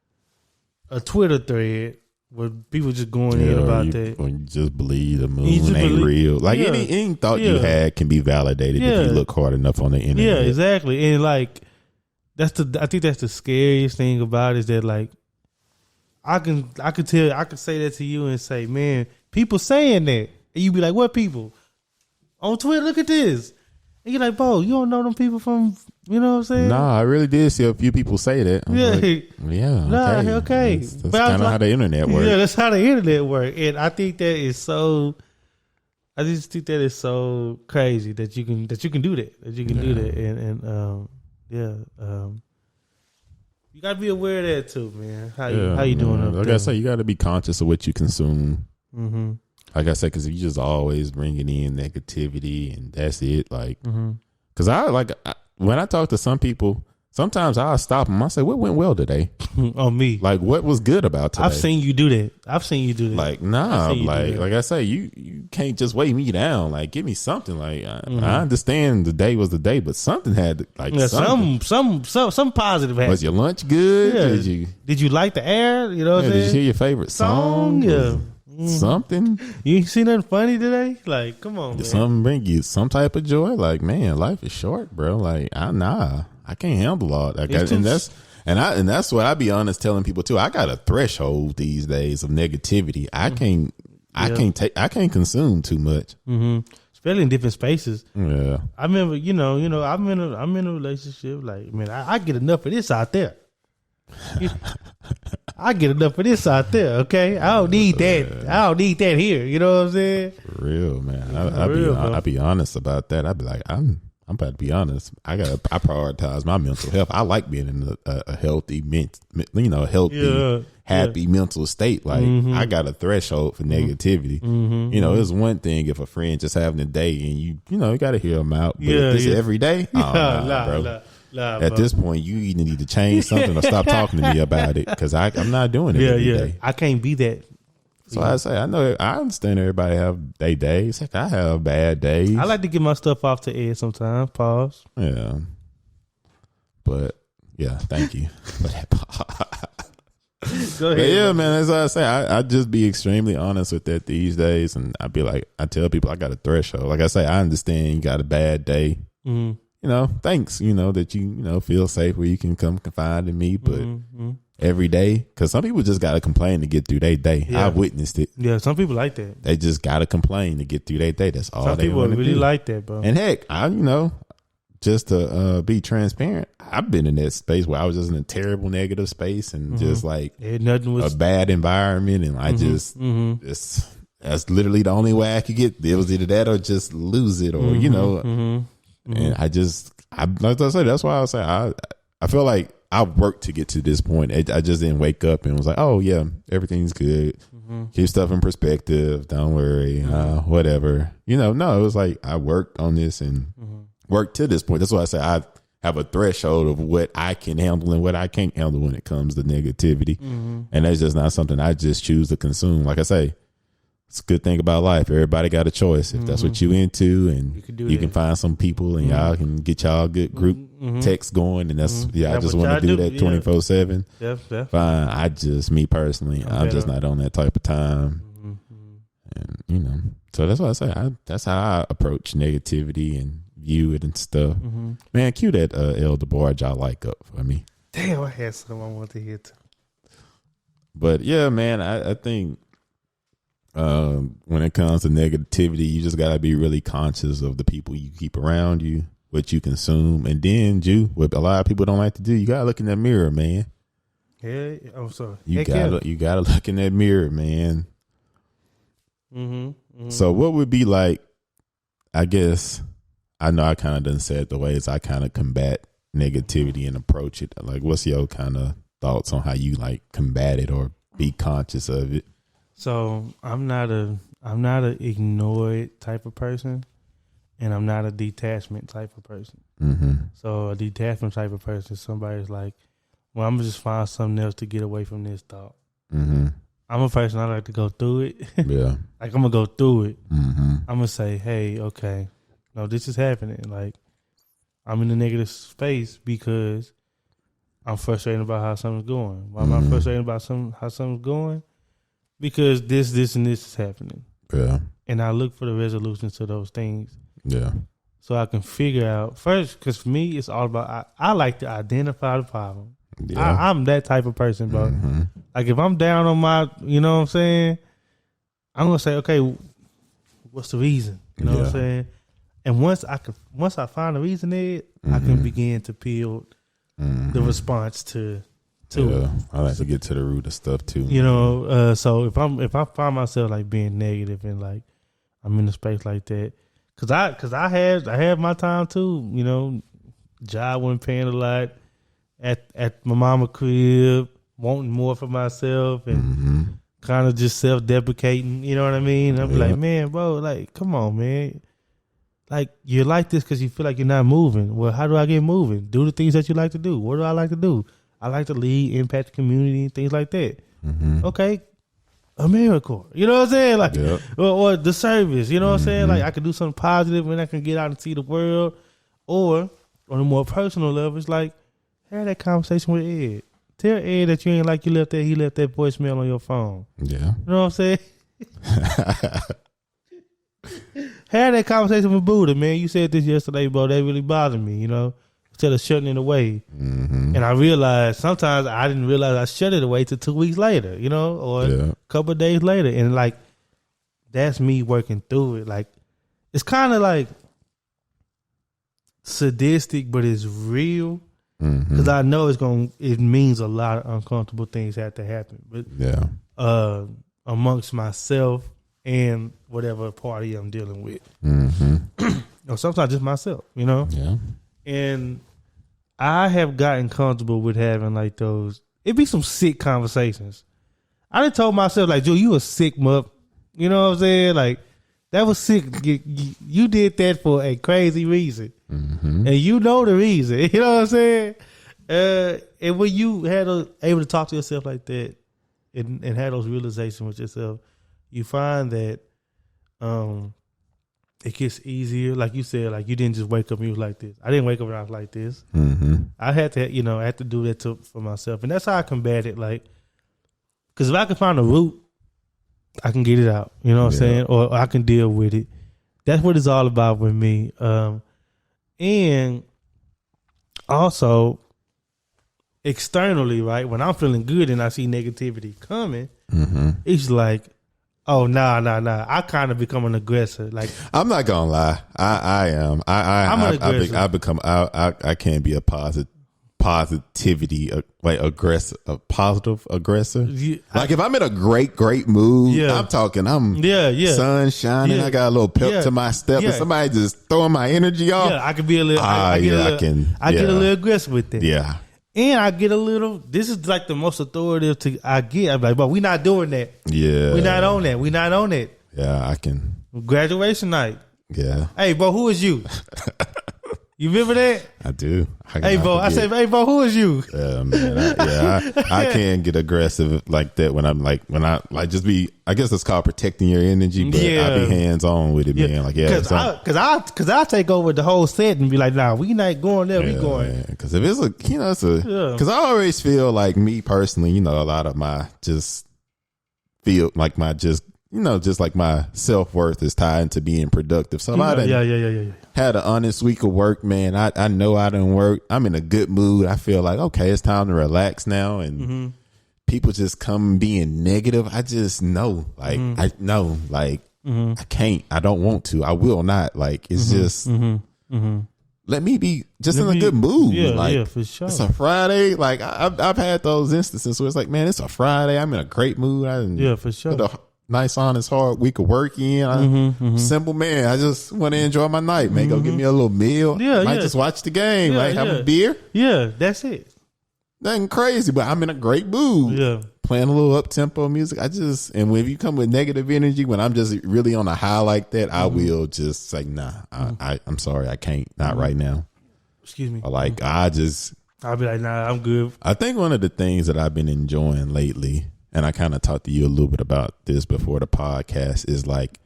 a Twitter thread where people just going in about that. Or you just believe the moon ain't real. Like any thought you had can be validated if you look hard enough on the internet. Yeah, exactly. And like I think that's the scariest thing about it, is that like I could say that to you and say, man, people saying that. And you be like, what people? on Twitter. Look at this. And you're like, bro, you don't know them people from, you know what I'm saying? Nah, I really did see a few people say that. Okay. That's kind of how the internet works. Yeah, that's how the internet works. And I think that is so. I just think that is so crazy that you can do that. Do that. And you gotta be aware of that too, man. How you doing up like there? I say, you gotta be conscious of what you consume. Mm-hmm. Like I said, because if you just always bringing in negativity and that's it, like, because when I talk to some people, sometimes I'll stop them. I say, what went well today? On me. Like, what was good about today? I've seen you do that. Like, nah, like I say, you can't just weigh me down. Like, give me something. Like, I understand the day was the day, but something had some positive. Was your lunch good? Yeah. Did you like the air? You know what I'm saying? Did you hear your favorite song? Yeah. Something. You ain't see nothing funny today? Like, come on, man. Something bring you some type of joy? Like, man, life is short, bro. Like, I can't handle all that. And that's what I be honest telling people too. I got a threshold these days of negativity. I can't consume too much. Mm-hmm. Especially in different spaces. Yeah. I remember, I'm in a relationship. Like, man, I get enough of this out there. I get enough of this out there, okay? I don't need that. I don't need that here. You know what I'm saying? For real, man. I be honest about that. I be like, I'm about to be honest. I prioritize my mental health. I like being in a healthy, happy mental state. Like, I got a threshold for negativity. It's one thing if a friend just having a day and you got to hear them out. But if this every day, bro. At this point, you either need to change something or stop talking to me about it because I'm not doing it every day. I can't be that. So I say, I understand everybody have their days. Like, I have bad days. I like to get my stuff off the air sometimes. Pause. Yeah. But, yeah, thank you for that pause. Go ahead. But yeah, man, as I say, I just be extremely honest with that these days. And I be like, I tell people I got a threshold. Like I say, I understand you got a bad day. Mm-hmm. Thanks, that you, feel safe where you can come confide in me. But every day, because some people just got to complain to get through their day. Yeah. I've witnessed it. Yeah, some people like that. They just got to complain to get through their day. That's all some they want to do. Some people really like that, bro. And heck, just to be transparent, I've been in that space where I was just in a terrible negative space and just like a bad environment. And I that's literally the only way I could get. It was either that or just lose it or, and like I said, that's why I say I feel like I worked to get to this point. I just didn't wake up and was like, oh yeah, everything's good. Keep stuff in perspective. Don't worry. Whatever. No, it was like I worked on this and worked to this point. That's why I say I have a threshold of what I can handle and what I can't handle when it comes to negativity. And that's just not something I just choose to consume. Like I say, it's a good thing about life. Everybody got a choice. If that's what you into and you can find some people and y'all can get y'all good group text going and that's, I just want to do that 24/7. Yeah. Fine. Me personally, I'm just not on that type of time. And, so that's why I say, that's how I approach negativity and view it and stuff. Man, cue that Elder Barge I like up for me. Damn, I had something I wanted to hear too. But yeah, man, I think, when it comes to negativity, you just gotta be really conscious of the people you keep around you, what you consume, and then what a lot of people don't like to do, you gotta look in that mirror, man. Yeah, I'm sorry. You gotta look in that mirror, man. So what would be like? I guess I know I kind of done said the ways I kind of combat negativity and approach it. Like, what's your kind of thoughts on how you like combat it or be conscious of it? So I'm not a ignored type of person, and I'm not a detachment type of person. So a detachment type of person is somebody's like, well, I'm gonna just find something else to get away from this thought. I'm a person, I like to go through it. Yeah. Like, I'm gonna go through it. I'm gonna say, hey, okay, no, this is happening. Like, I'm in a negative space because I'm frustrated about how something's going. Why am I frustrated about how something's going? Because this, and this is happening. Yeah. And I look for the resolutions to those things. Yeah. So I can figure out first, because for me, it's all about, I like to identify the problem. Yeah. I'm that type of person, bro. Like, if I'm down on my, you know what I'm saying? I'm going to say, okay, what's the reason? You know what I'm saying? And once I find the reason there, I can begin to build the response to it. I like to get to the root of stuff too. You know, so if I find myself like being negative and like I'm in a space like that, cause I had my time too. You know, job wasn't paying a lot at my mama crib, wanting more for myself and kind of just self-deprecating. You know what I mean? I'm like, man, bro, like, come on, man. Like, you're like this because you feel like you're not moving. Well, how do I get moving? Do the things that you like to do. What do I like to do? I like to lead, impact the community, and things like that. Okay, a miracle. You know what I'm saying? Like, or the service. You know what I'm saying? Like, I can do something positive and I can get out and see the world. Or on a more personal level, it's like, have that conversation with Ed. Tell Ed that you ain't like he left that voicemail on your phone. Yeah. You know what I'm saying? Had that conversation with Buddha, man. You said this yesterday, bro. That really bothered me, you know, instead of shutting it away. And I realized sometimes I didn't realize I shut it away till 2 weeks later, you know, or a couple of days later. And like, that's me working through it. Like, it's kind of like sadistic, but it's real. Because I know it means a lot of uncomfortable things have to happen. But amongst myself and whatever party I'm dealing with. Or sometimes just myself, you know? Yeah. And I have gotten comfortable with having like those, it be some sick conversations. I done told myself, like, Joe, you a sick mup. You know what I'm saying? Like, that was sick. You did that for a crazy reason. And you know the reason. You know what I'm saying? And when you able to talk to yourself like that and have those realizations with yourself, you find that it gets easier. Like you said, like you didn't just wake up and you was like this. I didn't wake up and I was like this. I had to, do that for myself. And that's how I combat it. Like, because if I can find a root, I can get it out. You know what I'm saying? Or I can deal with it. That's what it's all about with me. And also externally, right? When I'm feeling good and I see negativity coming, it's like, oh, nah. I kind of become an aggressor. Like, I'm not gonna lie, I am. I'm an aggressor. I can't be a positivity like aggressive, a positive aggressor. Like if I'm in a great mood, I'm talking. Sun shining. I got a little pep to my step, and somebody just throwing my energy off. I could be a little. I get a little aggressive with that. Yeah. And I get a little, this is like the most authoritative I get. I'm like, but we not doing that. Yeah. We not on that. Yeah, I can. Graduation night. Yeah. Hey, bro, who is you? You remember that? I do. Hey, bro, I say, hey, bro, who is you? Yeah, man. I can't get aggressive like that when I just be, I guess it's called protecting your energy, but I be hands on with it, man. Like, Cause I take over the whole set and be like, nah, we not going there, we going. Cause if it's cause I always feel like me personally, a lot of my just feel like my just like my self-worth is tied into being productive. So I had an honest week of work, man. I know I done work. I'm in a good mood. I feel like, okay, it's time to relax now. And people just come being negative. I just know, like, I know, like, I can't, I don't want to, I will not. Like, it's just, let me be just in a good mood. Yeah, for sure. It's a Friday. Like, I've had those instances where it's like, man, it's a Friday. I'm in a great mood. For sure. Nice, honest, hard week of work in. Simple man. I just want to enjoy my night, man. Go get me a little meal. Might just watch the game. Have a beer. Yeah, that's it. Nothing crazy, but I'm in a great mood. Yeah. Playing a little up-tempo music. And when you come with negative energy, when I'm just really on a high like that, I will just say, nah, I'm sorry. I can't. Not right now. Excuse me. Or like, I'll be like, nah, I'm good. I think one of the things that I've been enjoying lately, and I kind of talked to you a little bit about this before the podcast, is like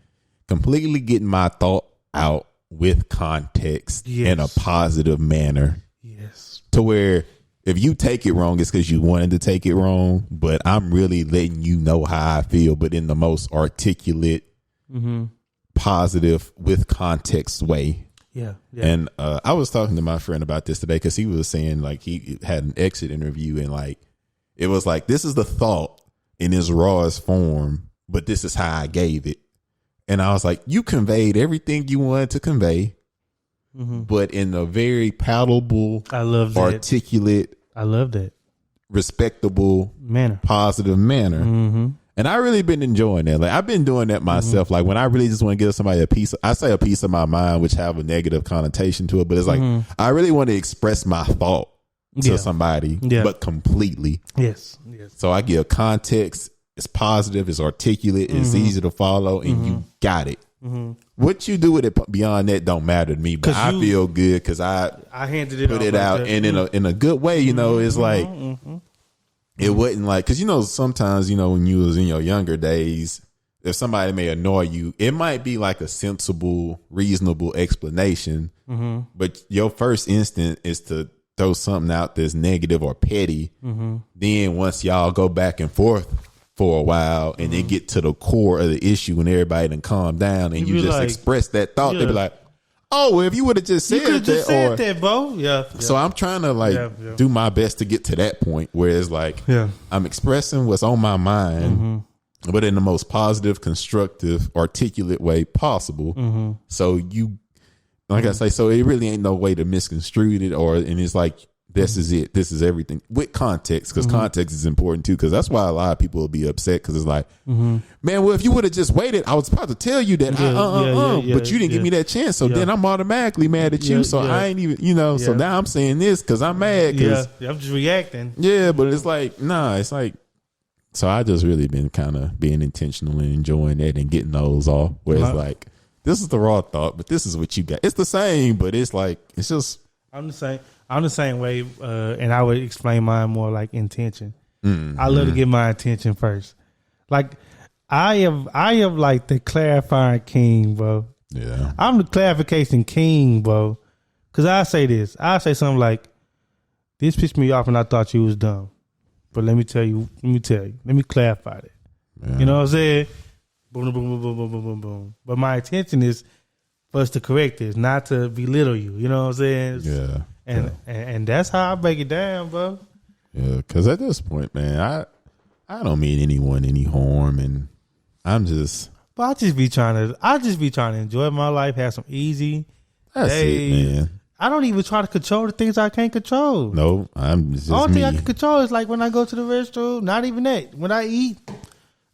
completely getting my thought out with context in a positive manner. Yes. To where if you take it wrong, it's because you wanted to take it wrong, but I'm really letting you know how I feel, but in the most articulate, positive with context way. Yeah. And I was talking to my friend about this today because he was saying like he had an exit interview and like it was like, this is the thought in its rawest form, but this is how I gave it. And I was like, you conveyed everything you wanted to convey. but in a very palatable, I love that. articulate, I love that. respectable manner, positive manner. And I really been enjoying that. Like I've been doing that myself. Like when I really just want to give somebody I say a piece of my mind, which have a negative connotation to it, but it's like I really want to express my thought to somebody, but completely. Yes. So I give context. It's positive. It's articulate. It's easy to follow, and you got it. What you do with it beyond that don't matter to me, but I feel good because I handed it, put it out, and in a good way. You know, it's like it wasn't like, because you know sometimes when you was in your younger days, if somebody may annoy you, it might be like a sensible, reasonable explanation, but your first instinct is to throw something out that's negative or petty. Then once y'all go back and forth for a while and then get to the core of the issue and everybody done calm down and you just like, express that thought, they be like, oh, well, if you would have just said that, bro. Yeah. So I'm trying to do my best to get to that point where it's like I'm expressing what's on my mind, but in the most positive, constructive, articulate way possible. So you, like I say, so it really ain't no way to misconstrue it, and it's like, this is it. This is everything with context, because context is important too. Because that's why a lot of people will be upset, because it's like, man, well, if you would have just waited, I was about to tell you that, but you didn't give me that chance. So then I'm automatically mad at you. So I ain't even, so now I'm saying this because I'm mad. Cause, I'm just reacting. Yeah, but it's like, nah, it's like, so I just really been kind of being intentional and enjoying that and getting those off. Where it's like, this is the raw thought, but this is what you got. It's the same, but it's like, it's just. I'm the same way, and I would explain mine more like intention. I love to get my intention first. Like I am like the clarifying king, bro. Yeah, I'm the clarification king, bro. Because I say something like, "This pissed me off, and I thought you was dumb." But let me tell you. Let me clarify it. Yeah. You know what I'm saying? Boom, boom, boom, boom, boom, boom, boom, boom. But my intention is for us to correct this, not to belittle you. You know what I'm saying? Yeah. And that's how I break it down, bro. Yeah, because at this point, man, I don't mean anyone any harm, and I'm just. But I just be trying to enjoy my life, have some easy days. It, man. I don't even try to control the things I can't control. No, I'm just. All thing I can control is like when I go to the restroom. Not even that. When I eat.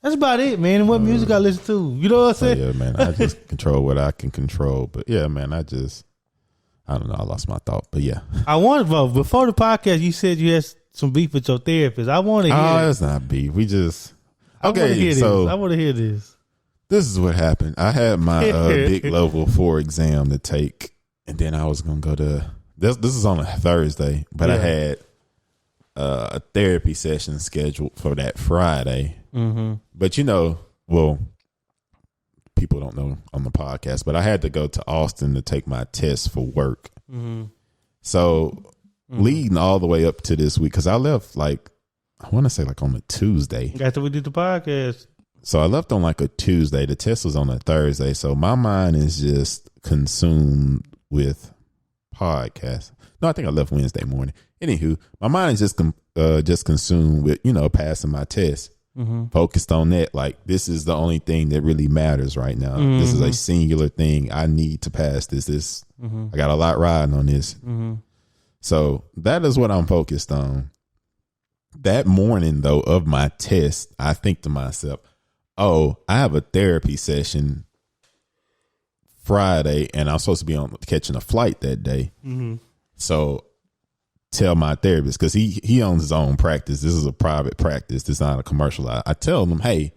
That's about it, man. And what music I listen to. You know what I'm saying? Yeah, man. I just control what I can control. But yeah, man, I don't know. I lost my thought, but yeah. I wanted, before the podcast, you said you had some beef with your therapist. I want to hear. Oh, that's not beef. We just. Okay, I want to hear this. This is what happened. I had my big level 4 exam to take, and then I was gonna go to. This is on a Thursday, but I had a therapy session scheduled for that Friday. But people don't know on the podcast, but I had to go to Austin to take my test for work. So leading all the way up to this week, because I left like, I want to say like on a Tuesday. After we did the podcast. So I left on like a Tuesday. The test was on a Thursday. So my mind is just consumed with podcasts. No, I think I left Wednesday morning. Anywho, my mind is just consumed with, passing my test. Focused on that. Like, this is the only thing that really matters right now. This is a singular thing. I need to pass this. I got a lot riding on this. So that is what I'm focused on. That morning, though, of my test, I think to myself, oh, I have a therapy session Friday, and I'm supposed to be catching a flight that day. So tell my therapist, because he owns his own practice. This is a private practice. This is not a commercial. I tell them, hey,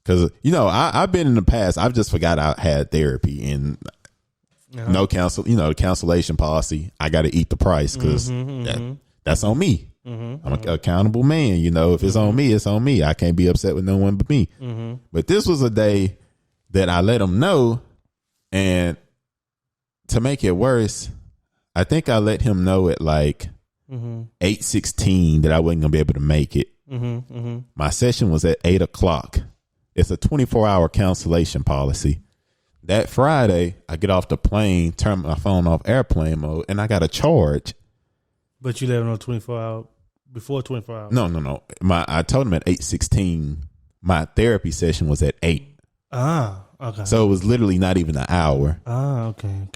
because I've been in the past. I've just forgot I had therapy, and no cancel. The cancellation policy. I got to eat the price because that's on me. I'm an accountable man. If it's on me, it's on me. I can't be upset with no one but me. But this was a day that I let them know, and to make it worse, I think I let him know at like 8:16 that I wasn't gonna be able to make it. My session was at 8:00. It's a 24-hour cancellation policy. That Friday, I get off the plane, turn my phone off airplane mode, and I got a charge. But you let him know 24 hours before 24 hours. No. I told him at 8:16. My therapy session was at 8. Ah, okay. So it was literally not even an hour. Ah, okay.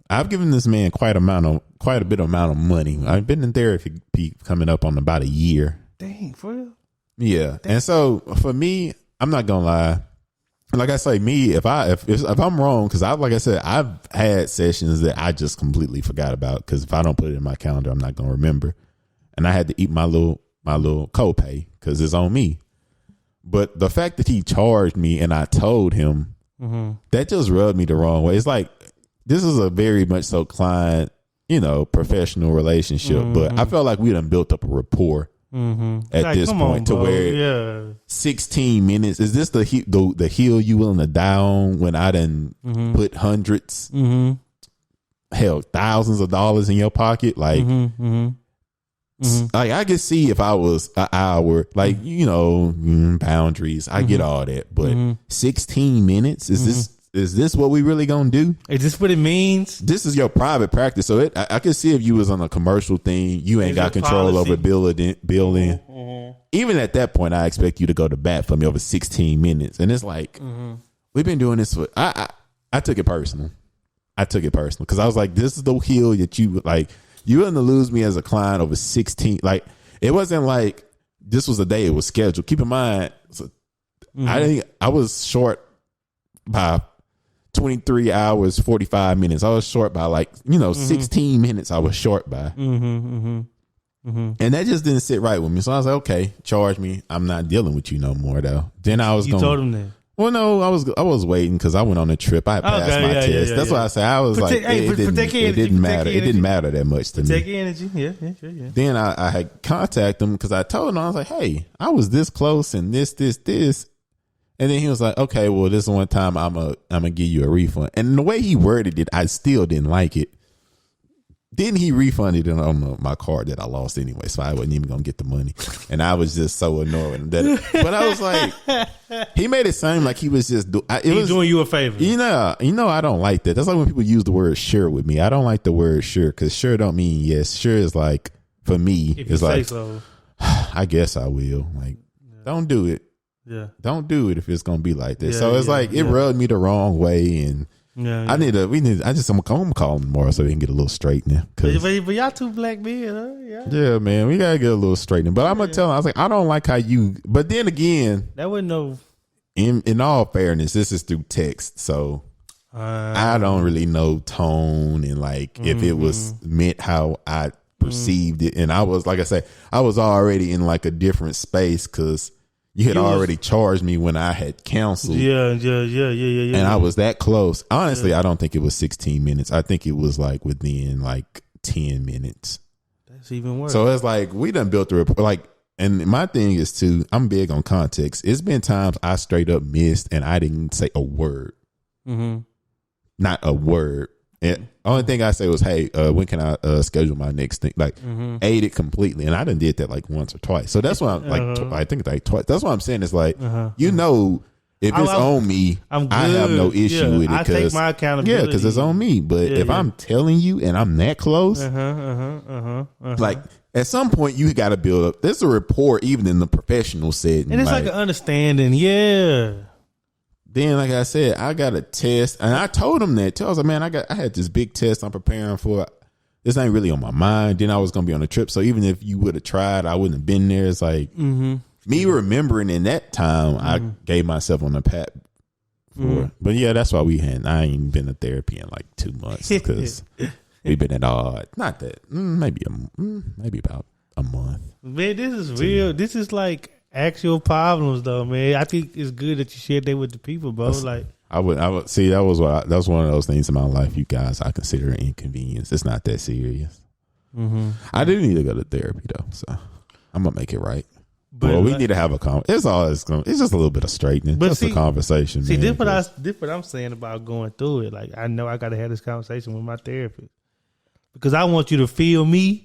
I've given this man quite a bit amount of money. I've been in therapy coming up on about a year. Dang, for real? Yeah. Dang. And so for me, I'm not gonna lie. Like I say, me, if I'm wrong, because like I said, I've had sessions that I just completely forgot about, because if I don't put it in my calendar, I'm not gonna remember. And I had to eat my little copay because it's on me. But the fact that he charged me and I told him, that just rubbed me the wrong way. It's like, this is a very much so client, professional relationship, but I felt like we done built up a rapport at this point, to where 16 minutes, is this the hill you willing to die on when I done put hundreds, hell, thousands of dollars in your pocket? Like, like I could see if I was an hour, like, boundaries, I get all that, but 16 minutes, is this what we really gonna do? Is this what it means? This is your private practice, so I could see if you was on a commercial thing, you ain't got control policy over building. Even at that point, I expect you to go to bat for me over 16 minutes, and it's like, we've been doing this for. I took it personal. Because I was like, this is the hill that you like. You wouldn't lose me as a client over 16. Like, it wasn't like this was the day it was scheduled. Keep in mind, I was short by 23 hours, 45 minutes. I was short by 16 minutes I was short by. And that just didn't sit right with me. So I was like, okay, charge me. I'm not dealing with you no more, though. Then I was going. You told him that? Well, no, I was waiting because I went on a trip. I passed my test. That's why I said I was it didn't matter. It didn't matter that much to me. Take your energy. Yeah, sure. Then I had contacted him because I told him, I was like, hey, I was this close and this. And then he was like, okay, well, this one time I'm gonna give you a refund. And the way he worded it, I still didn't like it. Then he refunded it on my card that I lost anyway, so I wasn't even gonna get the money. And I was just so annoyed. But I was like, he made it seem like he was just doing you a favor. I don't like that. That's like when people use the word sure with me. I don't like the word sure, because sure don't mean yes. Sure is like, for me, if it's like, so. I guess I will. Like, don't do it. Yeah. Don't do it if it's gonna be like this. So it's like it rubbed me the wrong way, and I'm gonna call him tomorrow so they can get a little straightening. But y'all two black men, huh? Yeah, man, we gotta get a little straightening. But I'm gonna tell him, I was like, I don't like how you. But then again, that wouldn't know. In all fairness, this is through text, so I don't really know tone and like if it was meant how I perceived it. And I was, like I said, I was already in like a different space because you had already charged me when I had canceled. Yeah. And I was that close. Honestly, I don't think it was 16 minutes. I think it was like within like 10 minutes. That's even worse. So it's like we done built a rapport. Like, and my thing is too, I'm big on context. It's been times I straight up missed and I didn't say a word. Not a word. And only thing I say was, hey, when can I schedule my next thing? Like, ate it completely. And I done did that like once or twice. So that's why I'm like, I think like twice. That's what I'm saying. It's like, if it's on me, I have no issue with it. I take my accountability. Yeah, because it's on me. But if I'm telling you and I'm that close, like at some point you got to build up. There's a rapport even in the professional setting. And it's like an understanding. Yeah. Then, like I said, I got a test, and I told him that too. I was like, man, I had this big test I'm preparing for. This ain't really on my mind. Then I was gonna be on a trip, so even if you would have tried, I wouldn't have been there. It's like me remembering in that time, I gave myself on a pat for. But yeah, that's why I ain't been to therapy in like 2 months because we've been at odds. Not that maybe about a month. Man, this is real. This is like actual problems, though, man. I think it's good that you shared that with the people, bro. I would see that was one of those things in my life, you guys, I consider an inconvenience. It's not that serious. I do need to go to therapy though, so I'm gonna make it right. But we need to have a it's just a little bit of straightening, just a conversation. See, this what I'm saying about going through it. Like, I know I got to have this conversation with my therapist because I want you to feel me.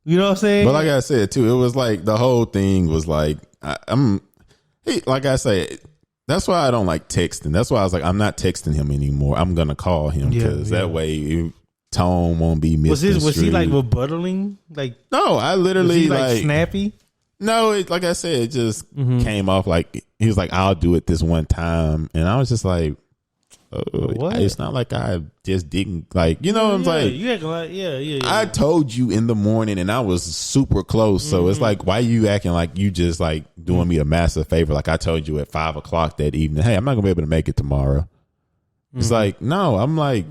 You know what I'm saying? But like I said too, it was like the whole thing was like like I said, that's why I don't like texting. That's why I was like, I'm not texting him anymore. I'm gonna call him because that way tone won't be misconstrued. Was he like rebuttaling? Like, no, I literally was he like snappy. No, like I said, it just came off like he was like, I'll do it this one time, and I was just like, What? It's not like I just didn't like, you know what I'm saying? You acting like, yeah. I told you in the morning and I was super close. So it's like, why you acting like you just like doing me a massive favor? Like I told you at 5 o'clock that evening, hey, I'm not gonna be able to make it tomorrow. It's like, no, I'm like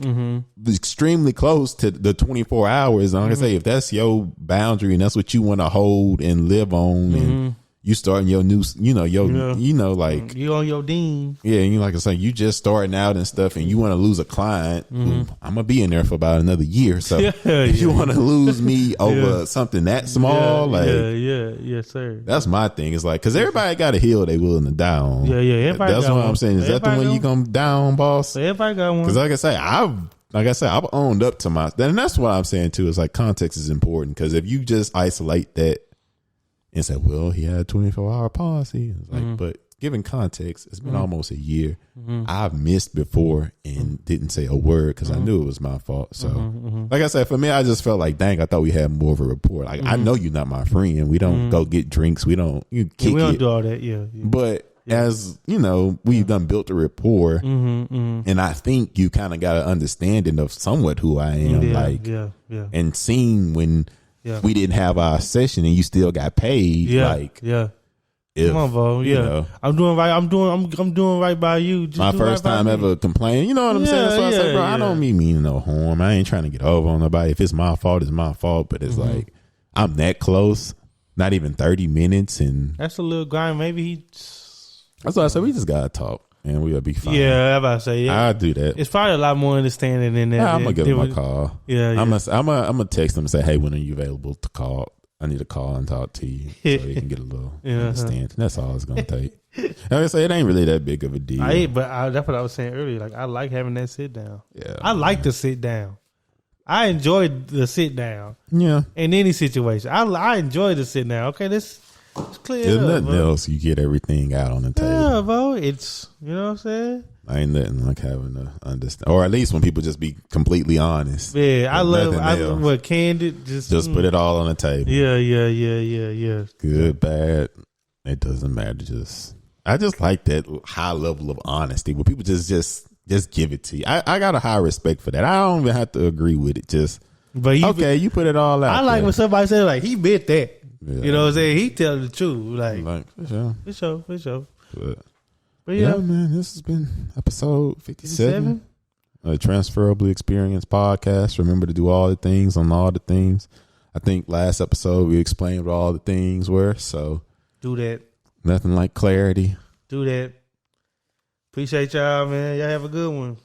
extremely close to the 24 hours. And like I say, if that's your boundary and that's what you want to hold and live on and you starting your new, like you on your dean. Yeah, and you like I say, you just starting out and stuff, and you want to lose a client. I'm gonna be in there for about another year. So if you want to lose me over something that small, yes, sir. That's my thing. It's like because everybody got a hill they willing to die on. Everybody that's got what one. I'm saying. Is that the one you gonna down, boss? Everybody got one. Because like I say, I've owned up to my. And that's what I'm saying too. Is like context is important because if you just isolate that. And said, well, he had a 24-hour policy. It's like, but given context, it's been almost a year. I've missed before and didn't say a word because I knew it was my fault. So, like I said, for me, I just felt like, dang, I thought we had more of a rapport. Like, I know you're not my friend. We don't go get drinks. We don't kick we don't it. do all that. But as you know, we've done built a rapport, and I think you kind of got an understanding of somewhat who I am. And seeing when. We didn't have our session and you still got paid. Come on, bro. I'm doing right. I'm doing right by you. Just my first time ever complaining. You know what I'm saying? So I said, bro, I don't mean no harm. I ain't trying to get over on nobody. If it's my fault, it's my fault. But it's like I'm that close. Not even 30 minutes, and that's a little grind. Maybe he. That's why I said we just gotta talk. And we'll be fine. Yeah, I'm about to say I'll do that. It's probably a lot more understanding than that. Yeah, I'm gonna give him a call. I'm gonna text him and say, hey, when are you available to call? I need to call and talk to you so he can get a little understanding. That's all it's gonna take. Like I say, it ain't really that big of a deal. That's what I was saying earlier. Like I like having that sit down. Yeah, I like to sit down. I enjoy the sit down. Yeah, in any situation, I enjoy the sit down. Okay, let's clear There's it up. nothing else. You get everything out on the table. Yeah, bro. It's you know what I'm saying. I ain't nothing like having to understand, or at least when people just be completely honest. Yeah, I love what candid. Just put it all on the table. Yeah. Good, bad, it doesn't matter. I just like that high level of honesty where people just give it to you. I got a high respect for that. I don't even have to agree with it. You put it all out. I like when somebody says like he bit that. Yeah. You know what I'm saying? He telling the truth. Like for sure. But yeah, man, this has been episode 57. A Transferable Experience podcast. Remember to do all the things on all the things. I think last episode we explained what all the things were. So do that. Nothing like clarity. Do that. Appreciate y'all, man. Y'all have a good one.